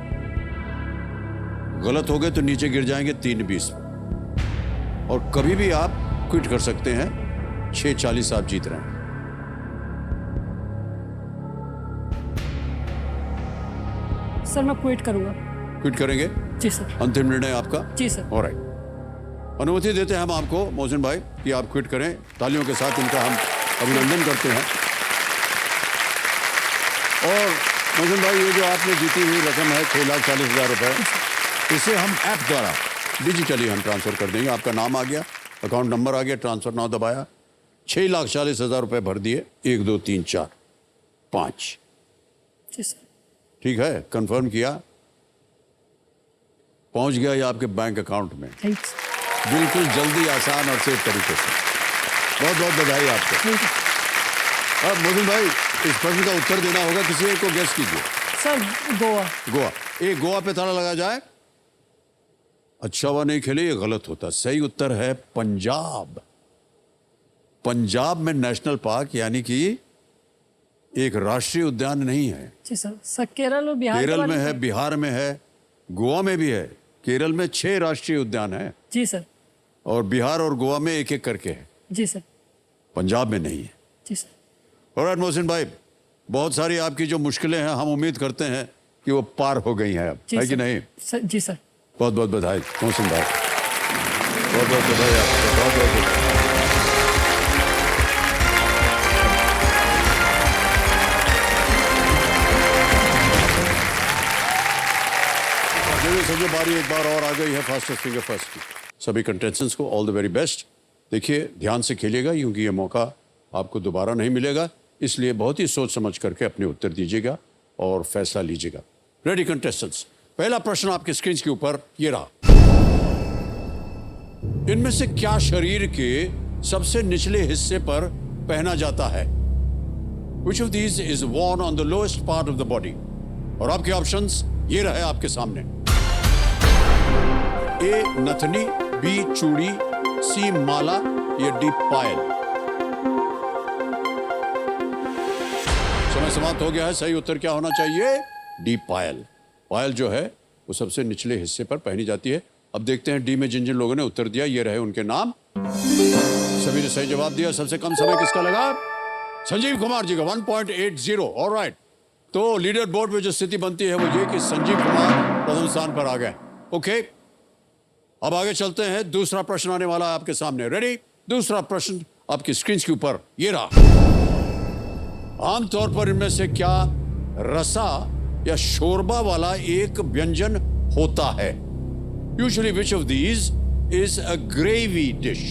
गलत हो गए तो नीचे गिर जाएंगे 3.20 और कभी भी आप क्विट कर सकते हैं। 6.40 आप जीत रहे हैं। सर मैं क्विट करूंगा। क्विट करेंगे? जी सर। अंतिम निर्णय आपका? जी सर। ऑलराइट, अनुमति देते हैं हम आपको मोहसिन भाई कि आप क्विट करें। तालियों के साथ इनका हम अभिनंदन करते हैं। और मोहसिन भाई, ये जो आपने जीती हुई रकम है 6,40,000 रुपए, इसे हम ऐप द्वारा डिजिटली हम ट्रांसफर कर देंगे। आपका नाम आ गया, अकाउंट नंबर आ गया, ट्रांसफर नाउ दबाया, 6,40,000 रुपए भर दिए। 1 2 3 4 5। जी सर। ठीक है, कंफर्म किया, पहुंच गया ये आपके बैंक अकाउंट में, थैंक्स। बिल्कुल जल्दी, आसान और सेफ तरीके से। बहुत बहुत बधाई आपको। अब मोहसिन भाई, इस प्रश्न का उत्तर देना होगा, किसी एक को गेस कीजिए। सर गोवा। गोवा। एक गोवा पे ताला लगा जाए। अच्छा हुआ नहीं खेले, ये गलत होता। सही उत्तर है पंजाब। पंजाब में नेशनल पार्क यानी कि एक राष्ट्रीय उद्यान नहीं है। जी सर। सर केरल और बिहार केरल में है, बिहार में है, गोवा में भी है। केरल में 6 राष्ट्रीय उद्यान है। जी सर। और बिहार और गोवा में एक एक करके है। जी सर। पंजाब में नहीं है। जी सर। ऑलराइट मोहसिन भाई, बहुत सारी आपकी जो मुश्किलें हैं, हम उम्मीद करते हैं कि वो पार हो गई हैं अब, है कि नहीं? सर जी सर। बहुत बहुत बधाई मोहसिन भाई, बहुत बहुत बधाई आपको, बहुत बहुत बधाई। समझो बारी एक बार और आ गई है फास्टेस्ट फिंगर फर्स्ट की। सभी कंटेस्टेंट्स को ऑल द वेरी बेस्ट। देखिए, ध्यान से खेलिएगा क्योंकि ये मौका आपको दोबारा नहीं मिलेगा, इसलिए बहुत ही सोच समझ करके अपने उत्तर दीजिएगा और फैसला लीजिएगा। रेडी कंटेस्टेंट्स, पहला प्रश्न आपके स्क्रीन के ऊपर ये रहा। इनमें से क्या शरीर के सबसे निचले हिस्से पर पहना जाता है? Which of these is worn on the lowest part of the body? और आपके ऑप्शंस ये रहे आपके सामने। ए नथनी, बी चूड़ी, सी माला या डी पायल। समय समाप्त हो गया है। सही उत्तर क्या होना चाहिए? डी पायल। पायल जो है वो सबसे निचले हिस्से पर पहनी जाती है। अब देखते हैं डी में जिन जिन लोगों ने उत्तर दिया, ये रहे उनके नाम। सभी ने सही जवाब दिया। सबसे कम समय किसका लगा? संजीव कुमार जी का 1.80। ऑलराइट, तो लीडर बोर्ड में जो स्थिति बनती है वो ये कि संजीव कुमार प्रथम स्थान पर आ गए। ओके, अब आगे चलते हैं। दूसरा प्रश्न आने वाला है आपके सामने। रेडी? दूसरा प्रश्न आपकी स्क्रीन के ऊपर ये रहा। आमतौर पर इनमें से क्या रसा या शोरबा वाला एक व्यंजन होता है? Usually which of these is a gravy dish?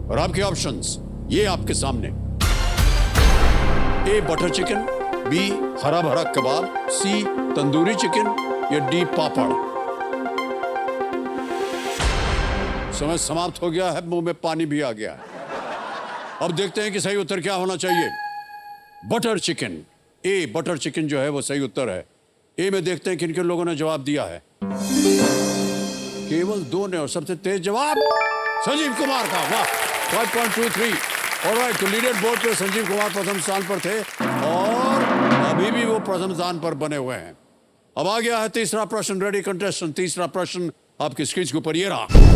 और आपके ऑप्शंस ये आपके सामने। ए बटर चिकन, बी हरा भरा कबाब, सी तंदूरी चिकन या डी पापड़। समय समाप्त हो गया है, मुंह में पानी भी आ गया है। अब देखते हैं कि सही उत्तर क्या होना चाहिए। Butter chicken. A butter chicken जो है वो सही उत्तर है। ए में देखते हैं किन किन लोगों ने जवाब दिया है। केवल 2 ने, और सबसे तेज जवाब संजीव कुमार का। वाह, 5.23। ऑलराइट, तो लीडर बोर्ड पे संजीव कुमार प्रथम स्थान पर थे और अभी भी वो प्रथम स्थान पर बने हुए हैं। अब आ गया है तीसरा प्रश्न। रेडी कंटेस्टेंट, तीसरा प्रश्न आपकी स्क्रीन के ऊपर ये रहा।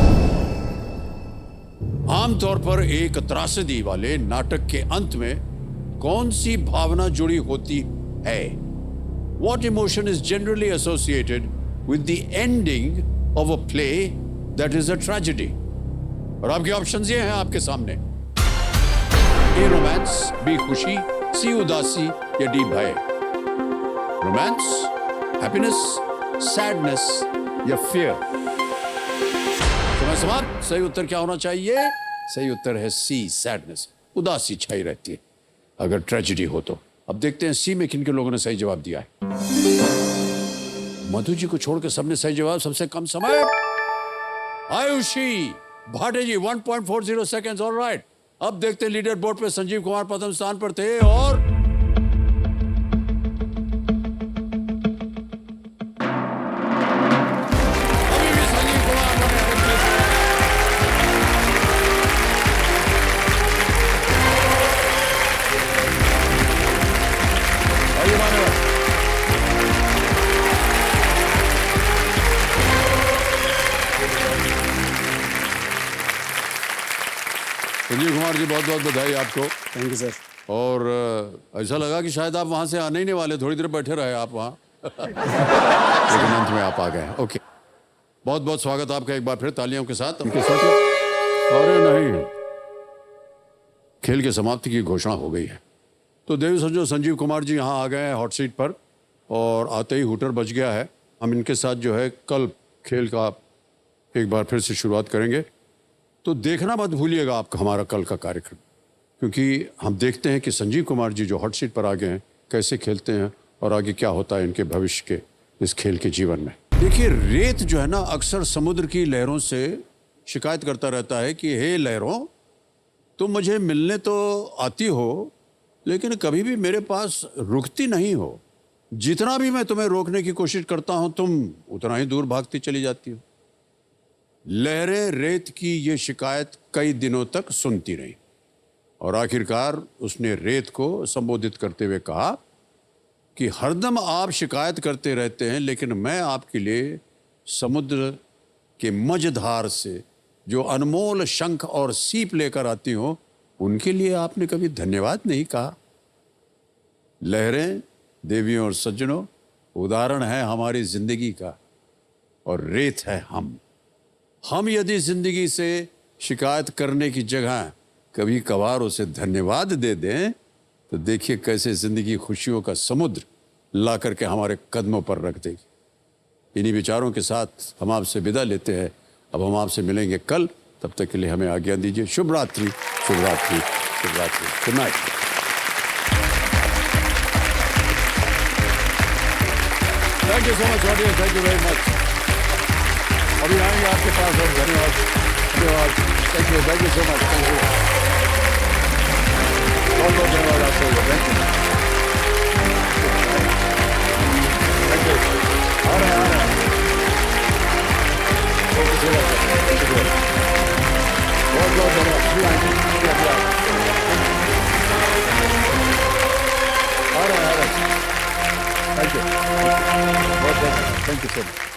आमतौर पर एक त्रासदी वाले नाटक के अंत में कौन सी भावना जुड़ी होती है? What emotion is generally associated with the ending of a play that is a tragedy? और आपके ऑप्शंस ये हैं आपके सामने। ए रोमांस, बी खुशी, सी उदासी या डी भय? रोमांस, हैप्पीनेस, सैडनेस या फियर? समय समाप्त। सही उत्तर क्या होना चाहिए? सही उत्तर है सी, सैडनेस। उदासी छाई रहती है अगर ट्रेजेडी हो तो। अब देखते हैं सी में किन के लोगों ने सही जवाब दिया है। मधु जी को छोड़कर सबने सही जवाब। सबसे कम समय आयुषी भाटे जी 1.40 सेकेंड्स। ऑलराइट, अब देखते हैं लीडर बोर्ड पे संजीव कुमार प्रथम स्थान पर थे और अभी भी संजीव कुमार बने हैं। आइए मान्यवर। संजीव कुमार जी, बहुत बहुत बधाई आपको। Thank you sir. और ऐसा लगा कि शायद आप वहां से आने ही नहीं वाले, थोड़ी देर बैठे रहे आप वहां लेकिन अंत में आप आ गए। ओके, बहुत बहुत स्वागत आपका एक बार फिर तालियों के साथ। उनके साथ अरे नहीं, खेल की समाप्ति की घोषणा हो गई है। तो देवी समझो संजीव कुमार जी यहाँ आ गए हैं हॉट सीट पर और आते ही हूटर बज गया है। हम इनके साथ जो है कल खेल का एक बार फिर से शुरुआत करेंगे। तो देखना मत भूलिएगा आप हमारा कल का कार्यक्रम, क्योंकि हम देखते हैं कि संजीव कुमार जी जो हॉट सीट पर आ गए हैं कैसे खेलते हैं और आगे क्या होता है इनके भविष्य के इस खेल के जीवन में। देखिए, रेत जो है ना अक्सर समुद्र की लहरों से शिकायत करता रहता है कि हे लहरों, तुम मुझे मिलने तो आती हो लेकिन कभी भी मेरे पास रुकती नहीं हो। जितना भी मैं तुम्हें रोकने की कोशिश करता हूं तुम उतना ही दूर भागती चली जाती हो। लहरें रेत की ये शिकायत कई दिनों तक सुनती रही और आखिरकार उसने रेत को संबोधित करते हुए कहा कि हरदम आप शिकायत करते रहते हैं लेकिन मैं आपके लिए समुद्र के मझधार से जो अनमोल शंख और सीप लेकर आती हूं उनके लिए आपने कभी धन्यवाद नहीं कहा। लहरें, देवियों और सज्जनों, उदाहरण है हमारी जिंदगी का और रेत है हम। हम यदि जिंदगी से शिकायत करने की जगह कभी कभार उसे धन्यवाद दे दें तो देखिए कैसे जिंदगी खुशियों का समुद्र ला करके हमारे कदमों पर रख देगी। इन्हीं विचारों के साथ हम आपसे विदा लेते हैं। अब हम आपसे मिलेंगे कल, तब तक के लिए हमें आज्ञा दीजिए। शुभ रात्रि, शुभ रात्रि, शुभ रात्रि। Good night. Thank you so much audience, thank you very much. अभी आएंगे आपके पास और धन्यवाद, धन्यवाद, thank you so much, thank you, बहुत बहुत धन्यवाद आपको, थैंक यू, थैंक यू। आ रहे हैं बहुत बहुत धन्यवाद। आ रहे हैं, थैंक यू, बहुत बहुत थैंक यू सो मच।